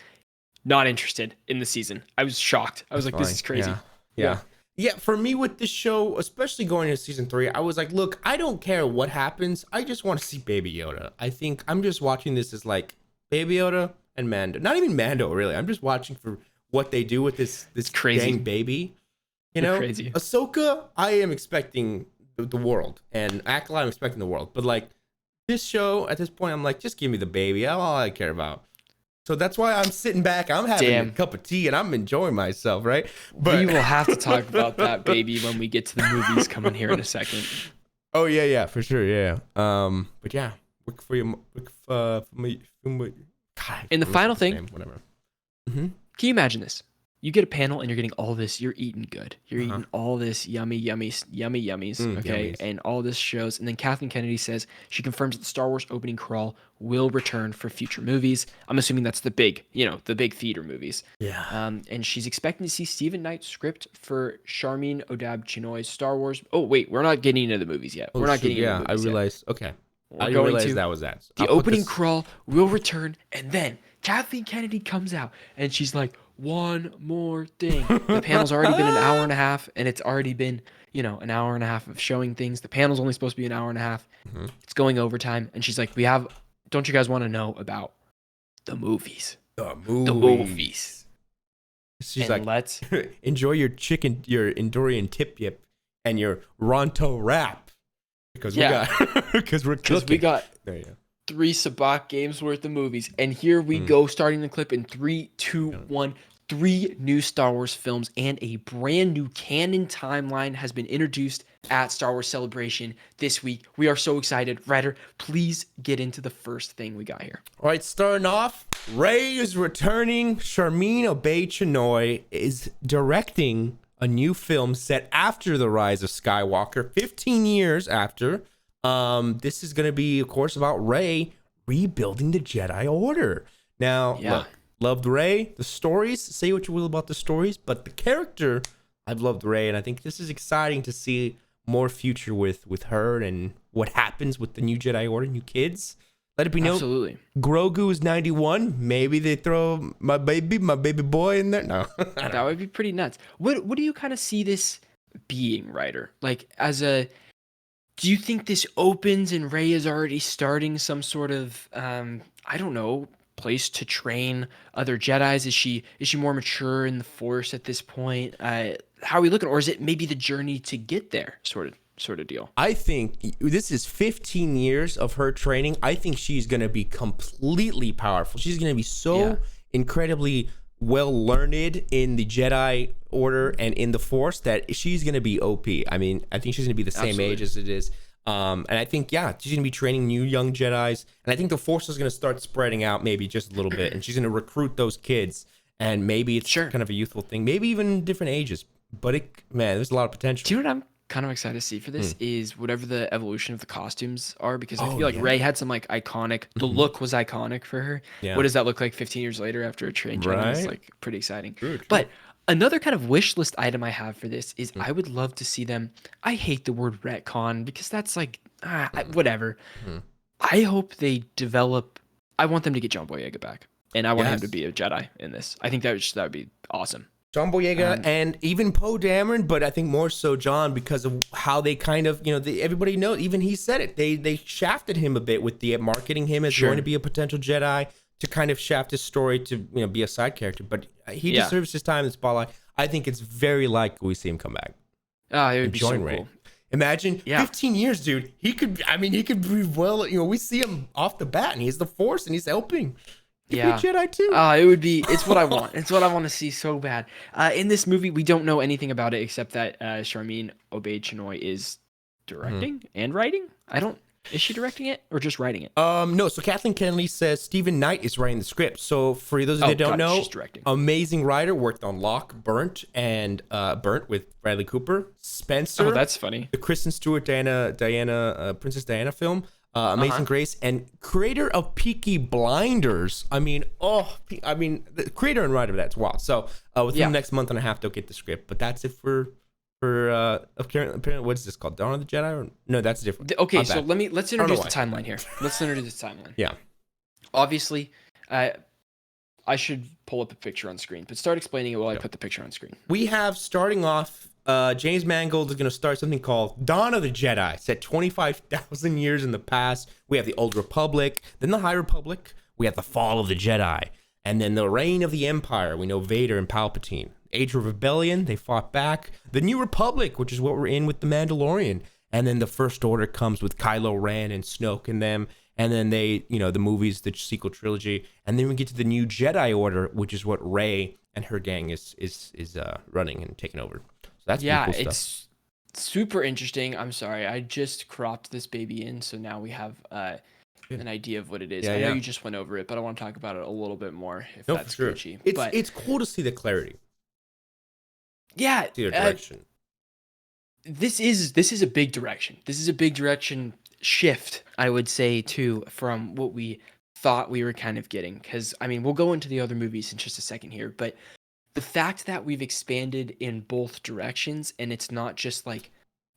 Not interested in the season. I was shocked. I was like, this Fine. is crazy. Yeah, for me with this show, especially going into season 3, I was like, look, I don't care what happens. I just want to see Baby Yoda. I think I'm just watching this as like Baby Yoda and Mando. Not even Mando, really. I'm just watching for what they do with this crazy. dang baby. You They're know, crazy. Ahsoka, I am expecting the world, and Acolyte, I'm expecting the world. But like this show, at this point, I'm like, just give me the baby. That's all I care about. So that's why I'm sitting back. I'm having a cup of tea and I'm enjoying myself, right? But we will have to talk about that baby when we get to the movies coming here in a second. Oh yeah, for sure, yeah. But yeah, look for you. God, And the final thing, whatever. can you imagine this? you get a panel and you're getting all this. You're eating good. You're Uh-huh. eating all this yummies, okay, Yummies. and all this shows. And then Kathleen Kennedy says she confirms that the Star Wars opening crawl will return for future movies. I'm assuming that's the big, the big theater movies. Yeah. And she's expecting to see Stephen Knight's script for Sharmeen Oldhab-Chinoy's Star Wars. Oh wait, we're not getting into the movies yet. We're not Shoot, getting into the yeah, I movies yet. realized. Okay. We're I going realized to that was that. the I'll put opening this- crawl will return, and then Kathleen Kennedy comes out and she's like, one more thing. The panel's already been an hour and a half, and it's already been, an hour and a half of showing things. The panel's only supposed to be an hour and a half. Mhm. It's going overtime. And she's like, don't you guys want to know about the movies? The The movies. She's And like, let's enjoy your Endorian tip yip and your Ronto wrap because Yeah. because we're because cooking. we got There you go. 3 Sabak games worth of movies. And here we go, starting the clip in 3, 2, 1. 3 new Star Wars films and a brand new canon timeline has been introduced at Star Wars Celebration this week. We are so excited. Ryder, please get into the first thing we got here. All right, starting off, Rey is returning. Sharmeen Obaid-Chinoy is directing a new film set after the rise of Skywalker, 15 years after. This is going to be, of course, about Rey rebuilding the Jedi Order. Now, look, loved Rey. The stories, say what you will about the stories, but the character, I've loved Rey, and I think this is exciting to see more future with her and what happens with the new Jedi Order, new kids. Let it be known, Absolutely. Grogu is 91. Maybe they throw my baby boy in there. No, That would be pretty nuts. What do you kind of see this being, Ryder? Like, do you think this opens and Rey is already starting some sort of, I don't know, place to train other Jedis? Is she more mature in the Force at this point? How are we looking? Or is it maybe the journey to get there sort of deal? I think this is 15 years of her training. I think she's going to be completely powerful. She's going to be so incredibly well learned in the Jedi Order and in the Force that she's going to be OP. I mean, I think she's going to be the same age as it is. And I think, she's going to be training new young Jedis. And I think the Force is going to start spreading out maybe just a little bit. And she's going to recruit those kids. And maybe it's kind of a youthful thing, maybe even different ages. But there's a lot of potential. Do you know what I'm kind of excited to see for this is whatever the evolution of the costumes are, because I feel like Rey had some like iconic, the look was iconic for her. Yeah. What does that look like 15 years later after a train journey? It's Right. like pretty exciting. True. But another kind of wish list item I have for this is I would love to see them. I hate the word retcon because that's like, whatever. I hope they develop. I want them to get John Boyega back, and I want him to be a Jedi in this. I think that would be awesome. John Boyega and even Poe Dameron, but I think more so John because of how they kind of, everybody knows, even he said it. They shafted him a bit with the marketing him as going to be a potential Jedi, to kind of shaft his story to, be a side character. But he deserves his time in the spotlight. I think it's very likely we see him come back. It would be so Rey. cool. Imagine 15 years, dude. He could be well, we see him off the bat and he's the Force and he's helping. Yeah, Jedi too. It's what I want. It's what I want to see so bad. In this movie, we don't know anything about it except that Sharmeen Obaid-Chinoy is directing and writing. Is she directing it or just writing it? No. So Kathleen Kennedy says Stephen Knight is writing the script. So for those of you that don't know, she's directing. Amazing writer, worked on Locke, Burnt, and Burnt with Bradley Cooper. Spencer. Oh, that's funny. The Kristen Stewart Princess Diana film. Amazing Grace, and creator of Peaky Blinders. The creator and writer of that's wild. So within the next month and a half, they'll get the script. But that's it for apparently, what's this called? Dawn of the Jedi? Or, no, that's different. Okay, so let's introduce the timeline here. Let's introduce the timeline. Yeah. Obviously, I should pull up a picture on screen, but start explaining it while I put the picture on screen. We have, starting off, James Mangold is going to start something called Dawn of the Jedi, set 25,000 years in the past. We have the Old Republic, then the High Republic. We have the Fall of the Jedi, and then the Reign of the Empire. We know Vader and Palpatine. Age of Rebellion, they fought back. The New Republic, which is what we're in with the Mandalorian. And then the First Order comes with Kylo Ren and Snoke and them. And then they, the movies, the sequel trilogy. And then we get to the New Jedi Order, which is what Rey and her gang is running and taking over. So that's pretty cool stuff. It's super interesting. I'm sorry, I just cropped this baby in, so now we have an idea of what it is. I know you just went over it, but I want to talk about it a little bit more if that's Gucci. It's cool to see the clarity. Yeah, Their direction. this is a big direction. This is a big direction shift, I would say, too, from what we thought we were kind of getting. Because I mean, we'll go into the other movies in just a second here, but the fact that we've expanded in both directions, and it's not just like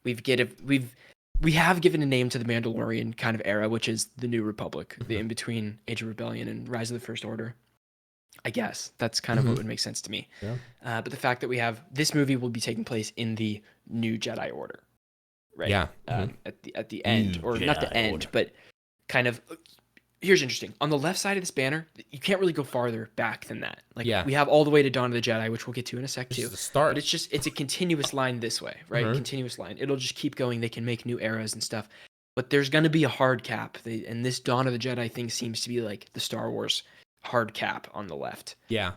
we have given a name to the Mandalorian kind of era, which is the New Republic, the in between Age of Rebellion and Rise of the First Order. I guess that's kind of what would make sense to me. Yeah. But the fact that we have this movie will be taking place in the New Jedi Order, right? Yeah. At the end, New or not the Jedi end, Order. but kind of. Here's interesting. On the left side of this banner, you can't really go farther back than that. Like we have all the way to Dawn of the Jedi, which we'll get to in a sec This too. is the start. But it's a continuous line this way, right? Continuous line. It'll just keep going. They can make new eras and stuff. But there's going to be a hard cap. And this Dawn of the Jedi thing seems to be like the Star Wars hard cap on the left. Yeah.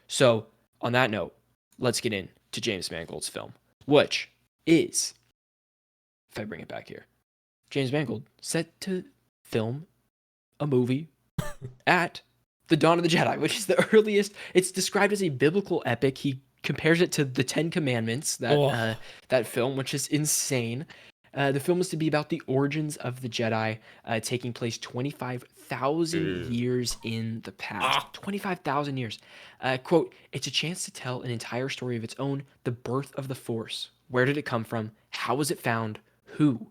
So on that note, let's get into James Mangold's film, which is, if I bring it back here, James Mangold set to film a movie at the Dawn of the Jedi, which is the earliest. It's described as a biblical epic. He compares it to the Ten Commandments, that film, which is insane. The film is to be about the origins of the Jedi, taking place 25,000 years in the past. 25,000 years. Quote, it's a chance to tell an entire story of its own, the birth of the Force. Where did it come from? How was it found? Who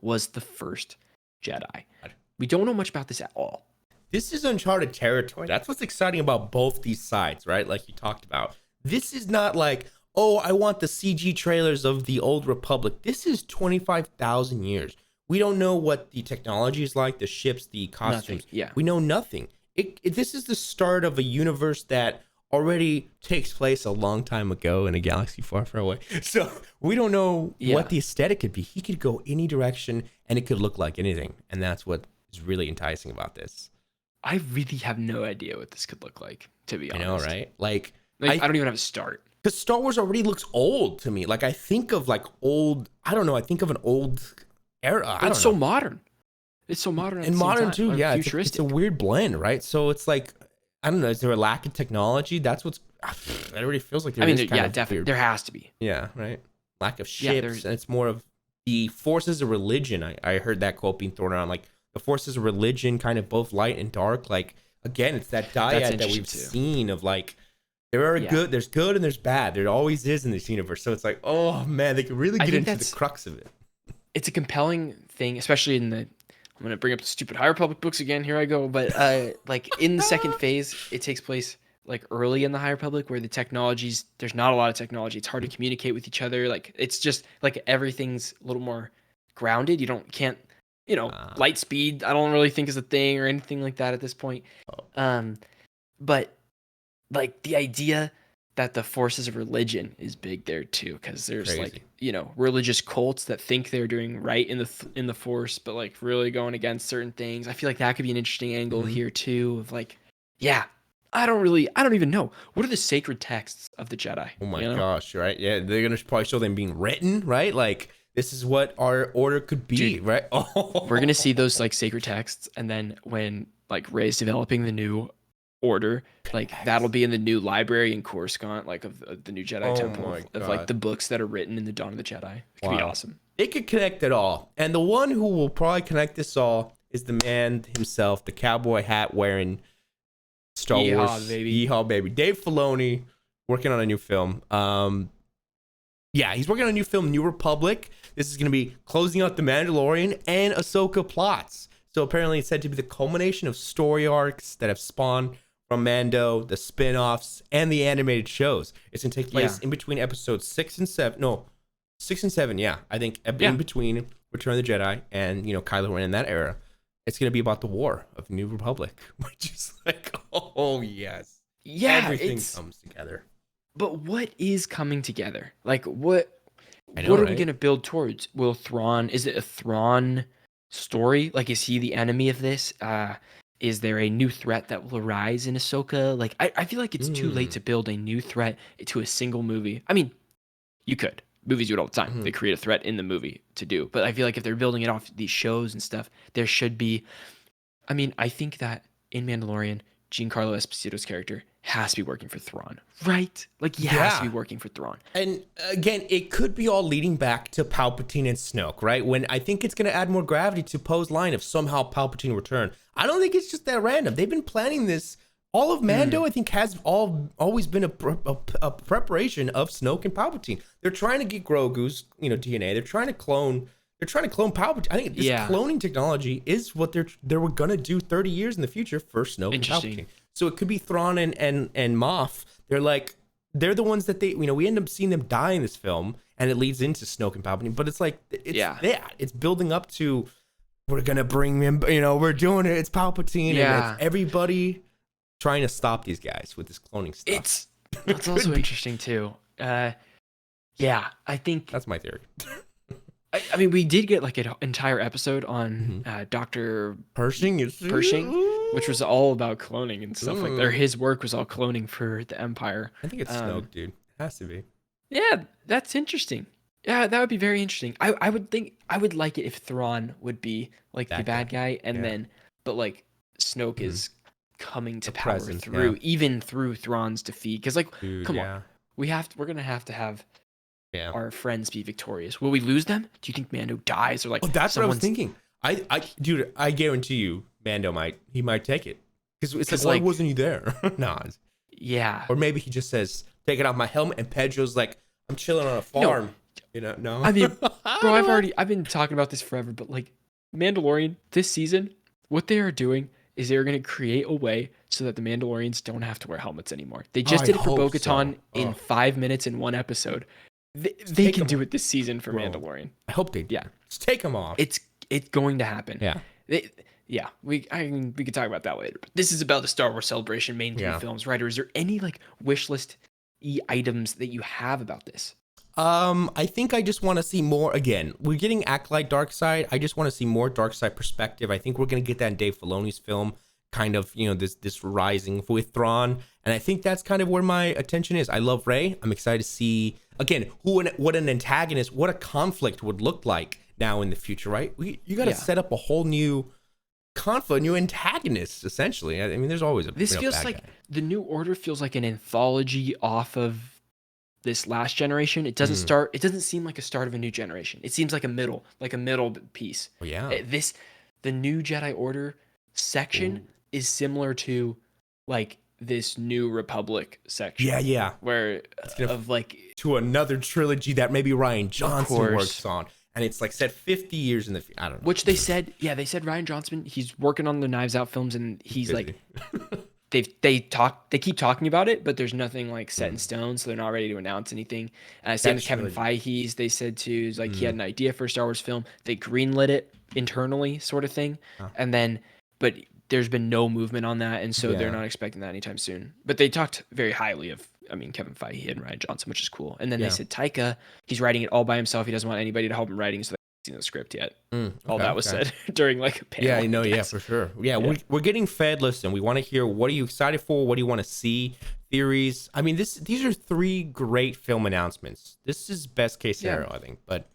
was the first Jedi? We don't know much about this at all. This is uncharted territory. That's what's exciting about both these sides, right? Like you talked about. This is not like, oh, I want the CG trailers of the old Republic. This is 25,000 years. We don't know what the technology is like, the ships, the costumes. Nothing. Yeah. We know nothing. This is the start of a universe that already takes place a long time ago in a galaxy far, far away. So we don't know what the aesthetic could be. He could go any direction and it could look like anything. And that's what is really enticing about this. I really have no idea what this could look like, to be honest. I know, right? Like I don't even have a start. Because Star Wars already looks old to me. Like I think of like old, I don't know, I think of an old era. It's so modern. It's so modern. And modern too, yeah. Futuristic. It's a weird blend, right? So it's like, I don't know, is there a lack of technology? That's what's, that already feels like there is kind of definitely. weird. There has to be. Yeah, right? Lack of ships, and it's more of the Force is a religion. I heard that quote being thrown around, like the Force is a religion, kind of both light and dark. Like, again, it's that dyad that we've seen of like, there's good and there's bad. There always is in this universe. So it's like, oh man, they could really get into the crux of it. It's a compelling thing, especially in the, I'm going to bring up the stupid High Republic books again. Here I go. But like in the second phase, it takes place like early in the High Republic where the technologies, there's not a lot of technology. It's hard to communicate with each other. Like it's just like everything's a little more grounded. Can't, light speed, I don't really think is a thing or anything like that at this point. But like the idea that the Force is a religion is big there too, because there's crazy. Like religious cults that think they're doing right in the Force, but like really going against certain things. I feel like that could be an interesting angle here too. Of like, I don't even know what are the sacred texts of the Jedi. Oh my gosh, right? Yeah, they're gonna probably show them being written, right? Like this is what our order could be, dude, right? We're gonna see those like sacred texts, and then when like Rey's developing the new order, like that'll be in the new library in Coruscant, like of the new Jedi Temple, of like the books that are written in the Dawn of the Jedi. It could be awesome. It could connect it all, and the one who will probably connect this all is the man himself, the cowboy hat wearing Star Wars baby. Yeehaw baby, Dave Filoni, working on a new film. He's working on a new film, New Republic. This is going to be closing out The Mandalorian and Ahsoka plots. So apparently it's said to be the culmination of story arcs that have spawned from Mando, the spin-offs, and the animated shows. It's going to take place in between episodes 6 and 7. No, 6 and 7, I think in between Return of the Jedi and, Kylo Ren in that era. It's going to be about the war of New Republic, which is like, oh, yes. Yeah, everything comes together. But what is coming together? Like, what are we going to build towards? Is it a Thrawn story? Like, is he the enemy of this? Is there a new threat that will arise in Ahsoka? Like, I feel like it's too late to build a new threat to a single movie. I mean, you could. Movies do it all the time. They create a threat in the movie to do. But I feel like if they're building it off these shows and stuff, there should be... I mean, I think that in Mandalorian, Giancarlo Esposito's character has to be working for Thrawn, right? Like he has to be working for Thrawn. And again, it could be all leading back to Palpatine and Snoke, right? When I think it's going to add more gravity to Poe's line if somehow Palpatine returned. I don't think it's just that random. They've been planning this. All of Mando, I think, has always been a preparation of Snoke and Palpatine. They're trying to get Grogu's, DNA. They're trying to clone Palpatine. I think this cloning technology is what they were gonna do 30 years in the future for Snoke and Palpatine. So it could be Thrawn and Moff. They're the ones that we end up seeing them die in this film, and it leads into Snoke and Palpatine. But it's like it's building up to we're gonna bring him. We're doing it. It's Palpatine, and it's everybody trying to stop these guys with this cloning stuff. That's also interesting too. I think that's my theory. I mean, we did get like an entire episode on Dr. Pershing, which was all about cloning and stuff like that. His work was all cloning for the Empire. I think it's Snoke, dude. It has to be. Yeah, that's interesting. Yeah, that would be very interesting. I would like it if Thrawn would be like the bad guy, and then, but like Snoke is coming to power even through Thrawn's defeat. Because like, come on, we're gonna have to have our friends be victorious. Will we lose them? Do you think Mando dies or like? Oh, that's what I was thinking. Dude, I guarantee you, Mando might take it because it's like, why wasn't he there? Nah. Yeah. Or maybe he just says, "Take it off my helmet," and Pedro's like, "I'm chilling on a farm." No. I mean, bro, I've been talking about this forever, but like, Mandalorian this season, what they are doing is they're going to create a way so that the Mandalorians don't have to wear helmets anymore. They just did it for Bo-Katan in 5 minutes in one episode. They can do it this season for Mandalorian. I hope they do. Yeah. Just take them off. It's going to happen. Yeah. We could talk about that later. But this is about the Star Wars Celebration main theme films, right? Or is there any like wish list items that you have about this? I think I just want to see more. Again, we're getting Acolyte Darkseid. I just want to see more Darkseid perspective. I think we're going to get that in Dave Filoni's film, kind of, this rising with Thrawn. And I think that's kind of where my attention is. I love Rey. I'm excited to see, again, what an antagonist, what a conflict would look like now in the future, right? You got to set up a whole new conflict, new antagonist, essentially. I mean, there's always a This feels like the New Order feels like an anthology off of this last generation. It doesn't start. It doesn't seem like a start of a new generation. It seems like a middle piece. Oh, yeah. The New Jedi Order section is similar to like this New Republic section. Yeah. Where to another trilogy that maybe Rian Johnson works on. And it's like set 50 years in the future. I don't know. Which they said Rian Johnson, he's working on the Knives Out films, and he's like, they keep talking about it, but there's nothing like set in stone, so they're not ready to announce anything. Same with Kevin Feige, they said too, is like he had an idea for a Star Wars film. They greenlit it internally, sort of thing, and then, but there's been no movement on that, and so they're not expecting that anytime soon. But they talked very highly of, Kevin Feige and Rian Johnson, which is cool. And then they said Taika, he's writing it all by himself. He doesn't want anybody to help him writing, so they haven't seen the script yet. All that was said during like a panel. Yeah, for sure. Yeah. We're getting fed. Listen, we want to hear, what are you excited for? What do you want to see? Theories. I mean, these are 3 great film announcements. This is best case scenario, I think, but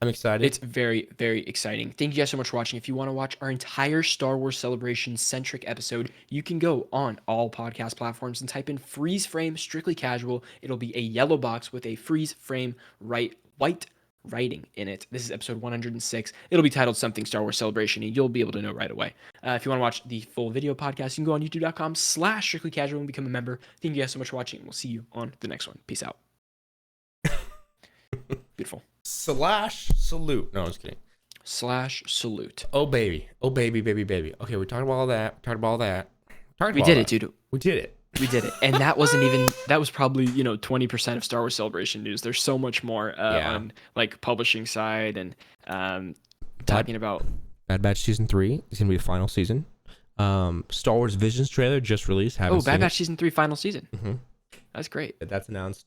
I'm excited. It's very, very exciting. Thank you guys so much for watching. If you want to watch our entire Star Wars Celebration-centric episode, you can go on all podcast platforms and type in Freeze Frame Strictly Casual. It'll be a yellow box with a freeze frame white writing in it. This is episode 106. It'll be titled something Star Wars Celebration, and you'll be able to know right away. If you want to watch the full video podcast, you can go on youtube.com/Strictly Casual and become a member. Thank you guys so much for watching, and we'll see you on the next one. Peace out. Beautiful. /salute. No, I'm just kidding. /salute. Oh baby. Baby. Okay, we talked about all that. We did it, dude. We did it. And that was probably 20% of Star Wars Celebration news. There's so much more on like publishing side and talking about Bad Batch season 3 is gonna be the final season. Star Wars Visions trailer just released. Bad Batch season 3 final season. That's great. That's announced.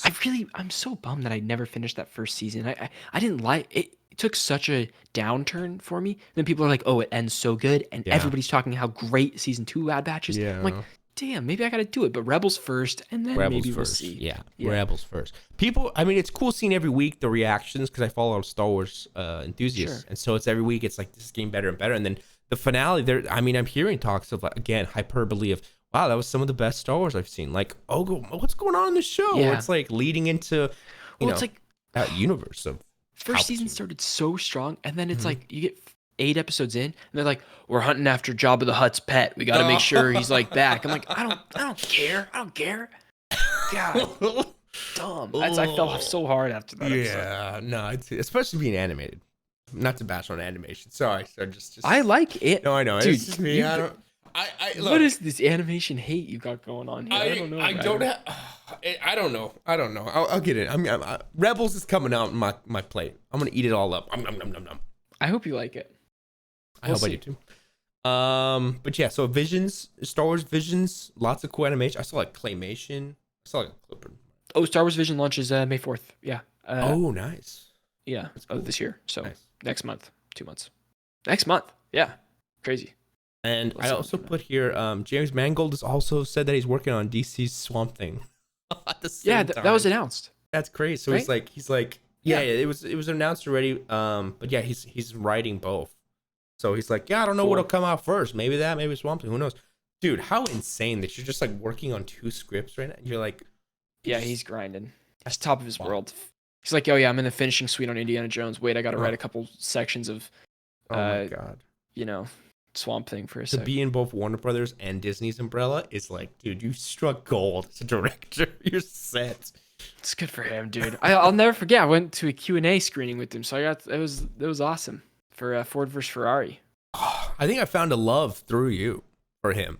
I'm so bummed that I never finished that first season. I didn't like it. It took such a downturn for me. Then people are like, "Oh, it ends so good," and everybody's talking how great season 2 Bad Batch is. I'm like, damn, maybe I got to do it. But Rebels first, and then maybe we'll see. Yeah, Rebels first. People, I mean, it's cool seeing every week the reactions because I follow a lot of Star Wars enthusiasts, and so it's every week. It's like this is getting better and better, and then the finale. I'm hearing talks of hyperbole of wow, that was some of the best Star Wars I've seen. Like, oh, what's going on in the show? Yeah. It's like leading into, Well, it's like that universe of first season Palpatine. started so strong, and then it's Mhm. like you get 8 episodes in, and they're like, "We're hunting after Jabba the Hutt's pet. We got to make sure he's like back." I'm like, I don't care. I don't care. God, dumb. I fell off so hard after that. episode. Yeah, no, it's especially being animated. Not to bash on animation. Sorry, so just. I like it. No, I know. Dude, It's just me. I don't. I look, what is this animation hate you got going on here? I don't know. I don't have. I don't know. I'll get it. Rebels is coming out on my plate. I'm gonna eat it all up. Nom. I hope you like it. I hope I do too. But yeah. So Visions, Star Wars Visions, lots of cool animation. I saw like claymation. I saw like a clip. Oh, Star Wars Vision launches May 4th. Yeah. Oh, nice. Yeah. cool. This year. So Nice. next month, 2 months. Next month. Yeah. Crazy. And Let's I look also at that. put here, James Mangold has also said that he's working on DC's Swamp Thing. At the same Yeah, that was time. announced. That's crazy. So Right? he's like, yeah, it was announced already. But yeah, he's writing both. So he's like, yeah, I don't know Cool. what'll come out first. Maybe that, maybe Swamp Thing. Who knows? Dude, how insane that you're just like working on 2 scripts right now. You're like, Yeah, he's grinding. He's top of his Wow. world. He's like, oh yeah, I'm in the finishing suite on Indiana Jones. Wait, I got to Oh. write a couple sections of, oh my god. Swamp Thing for a To sec. be in both Warner Brothers and Disney's umbrella is like, dude, you struck gold as a director. You're set. It's good for him, dude. I'll never forget. I went to a Q&A screening with him, so it was awesome for Ford versus Ferrari. I think I found a love through you for him.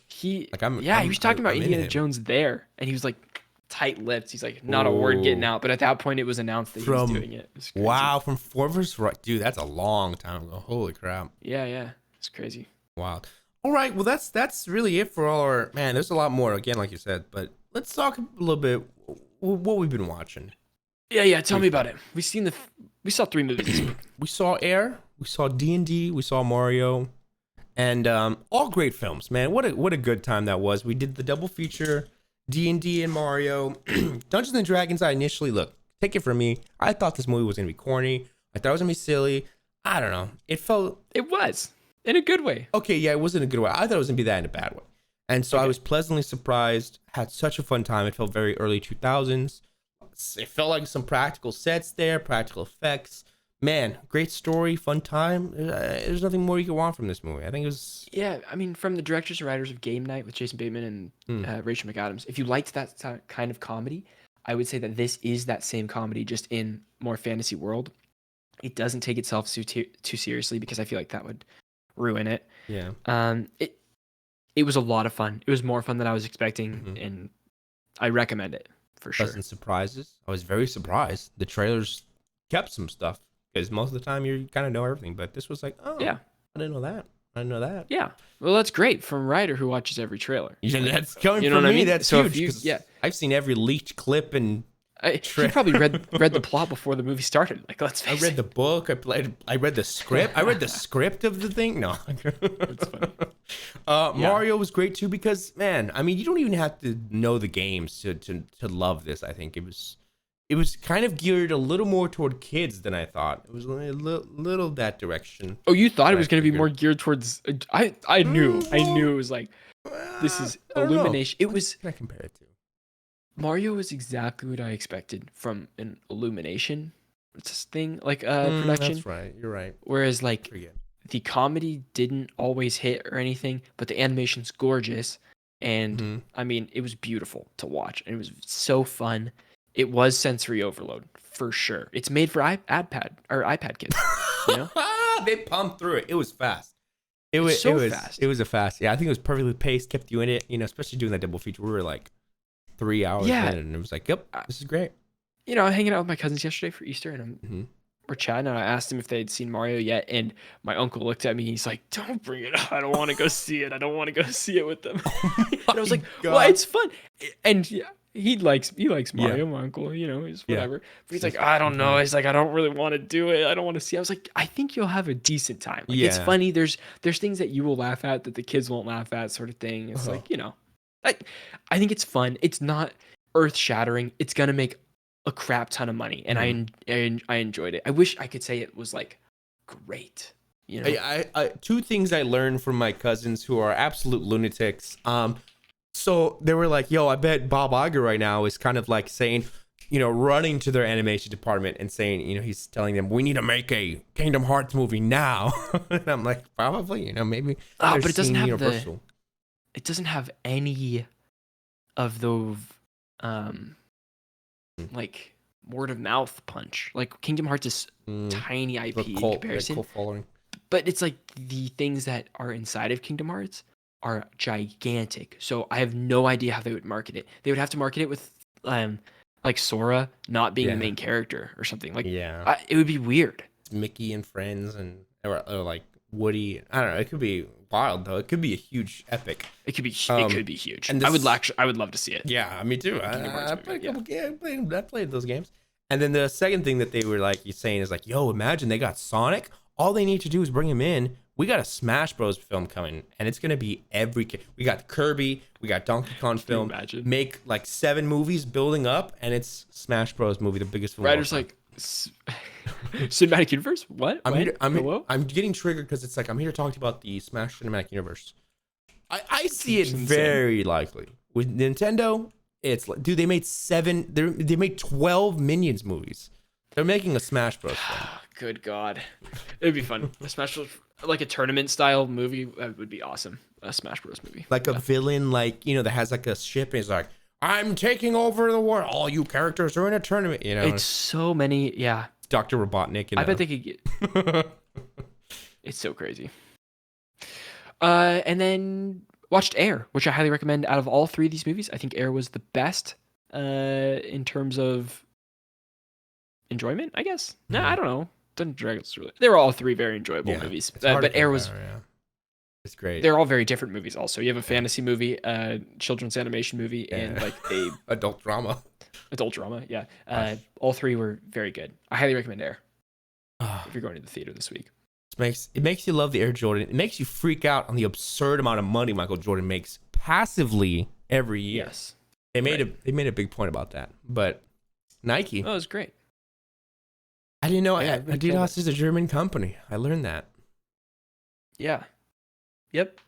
He Like, I'm- he I'm- was talking about I'm into Indiana him. Jones there, and he was like tight-lipped. He's like, not a word getting Ooh. out. But at that point, it was announced that he was From- doing it. It was crazy. Wow, from Ford vs. Ferrari. Dude, that's a long time ago. Holy crap. Yeah, it's crazy. Wow. All right, well, that's really it for all our... Man, there's a lot more, again, like you said. But let's talk a little bit what we've been watching. Yeah. Tell me about it. We saw 3 movies this week. We saw Air, we saw D&D, we saw Mario, and all great films, man. What a good time that was. We did the double feature, D&D and Mario. Dungeons and Dragons, I initially, look, take it from me, I thought this movie was going to be corny. I thought it was going to be silly. I don't know. It felt... It was in a good way. Okay, yeah, it wasn't a good way. I thought it was going to be that in a bad way. And so I was pleasantly surprised, had such a fun time. It felt very early 2000s. It felt like some practical sets there, practical effects. Man, great story, fun time. There's nothing more you could want from this movie. I think it was... Yeah, I mean, from the directors and writers of Game Night with Jason Bateman and Rachel McAdams, if you liked that kind of comedy, I would say that this is that same comedy, just in more fantasy world. It doesn't take itself too seriously, because I feel like that would ruin it. Yeah. It was a lot of fun. It was more fun than I was expecting, Mhm. and I recommend it for sure. Pleasant surprises. I was very surprised. The trailers kept some stuff, because most of the time you kind of know everything. But this was like, oh, Yeah. I didn't know that. I didn't know that. Yeah, well, that's great from a writer who watches every trailer. Yeah, that's coming You know from what I me. mean? That's So huge. if you- 'Cause yeah. I've seen every leaked clip and He probably read the plot before the movie started. Like, let's I face read it. the book. I read the script. I read the script of the thing. No, It's funny. Mario was great too, because man, I mean, you don't even have to know the games to love this. I think it was kind of geared a little more toward kids than I thought. It was a little that direction. Oh, you thought it was I going to be figured. more geared towards? I knew it was like, this is I don't know. Illumination. It was What can I compare it to? Mario was exactly what I expected from an Illumination thing, like Mm, production. That's right. You're right. Whereas like Forget. the comedy didn't always hit or anything, but the animation's gorgeous, and Mhm. I mean, it was beautiful to watch, and it was so fun. It was sensory overload for sure. It's made for iPad kids. You know? They pumped through it. It was fast. It's so fast. It was a fast. Yeah, I think it was perfectly paced, kept you in it. You know, especially doing that double feature. We were like 3 hours Yeah. in, and it was like, yep, this is great. You know, I'm hanging out with my cousins yesterday for Easter, and Mhm. we're chatting, and I asked him if they had seen Mario yet, and my uncle looked at me. He's like, "Don't bring it up. I don't want to go see it. I don't want to go see it with them." And I was like, "Well, God. it's fun." And yeah, he likes Mario, my uncle. You know, he's Yeah. whatever. But he's like, "I don't know." He's like, "I don't really want to do it. I don't want to see." I was like, "I think you'll have a decent time. Like, it's Yeah. funny. There's things that you will laugh at that the kids won't laugh at, sort of thing. It's like, you know, I think it's fun. It's not earth shattering. It's gonna make a crap ton of money, and I enjoyed it. I wish I could say it was like great, You know, I two things I learned from my cousins who are absolute lunatics. So they were like, "Yo, I bet Bob Iger right now is kind of like saying, running to their animation department and saying, he's telling them we need to make a Kingdom Hearts movie now." And I'm like, probably, maybe. but it doesn't have it doesn't have any of those, like word of mouth punch. Like Kingdom Hearts is tiny IP in comparison. Cult following. But it's like the things that are inside of Kingdom Hearts are gigantic. So I have no idea how they would market it. They would have to market it with like Sora not being the main character or something. Like it would be weird. It's Mickey and friends or like Woody. I don't know. It could be wild though. It could be a huge epic. It could be huge. And I would love to see it. Yeah, me too. I played those games. And then the second thing that they were like saying is like, yo, imagine they got Sonic. All they need to do is bring him in. We got a Smash Bros. Film coming, and it's gonna be we got Kirby, we got Donkey Kong film. Make like 7 movies building up, and it's Smash Bros. Movie, the biggest film. Ryder's like, cinematic universe? What? I'm getting triggered because it's like I'm here to talk to you about the Smash Cinematic Universe. I see it very likely with Nintendo. It's like, dude, they made 12 Minions movies. They're making a Smash Bros. Film. Good God, it'd be fun. A Smash Bros. Like a tournament style movie would be awesome. A Smash Bros. Movie, like a villain, like that has like a ship. And he's like, I'm taking over the world. All you characters are in a tournament. It's so many. Yeah, Dr. Robotnik. I bet they could get. It's so crazy. And then watched Air, which I highly recommend. Out of all 3 of these movies, I think Air was the best in terms of enjoyment, I guess. No, I don't know. Dungeons & Dragons really. They were all 3 very enjoyable movies, but Air was. It's great. They're all very different movies. Also, you have a fantasy movie, children's animation movie, and like a adult drama. Adult drama, yeah. All 3 were very good. I highly recommend Air if you're going to the theater this week. It makes you love the Air Jordan. It makes you freak out on the absurd amount of money Michael Jordan makes passively every year. Yes, they made a big point about that. But Nike, oh, it was great. I didn't know Adidas is a German company. I learned that. Yeah. Yep.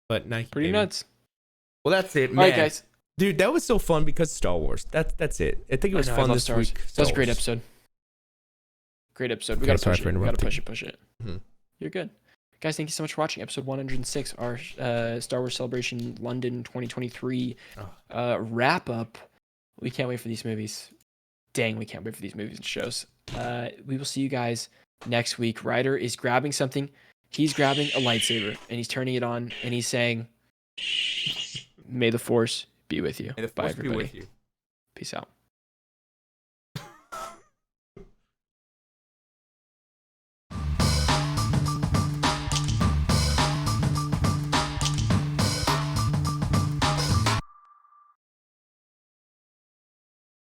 But Nike, pretty nuts. Well, that's it, man. All right, guys. Dude, that was so fun because Star Wars. That's it. I think it was fun this week. That was a great episode. Great episode. We gotta push it. We gotta push it. Mm-hmm. You're good. Guys, thank you so much for watching episode 106, our Star Wars Celebration London 2023 wrap up. We can't wait for these movies. Dang, we can't wait for these movies and shows. We will see you guys next week. Ryder is grabbing something. He's grabbing a lightsaber and he's turning it on and he's saying, "May the Force be with you." May the Bye, Force be everybody. with you. Peace out.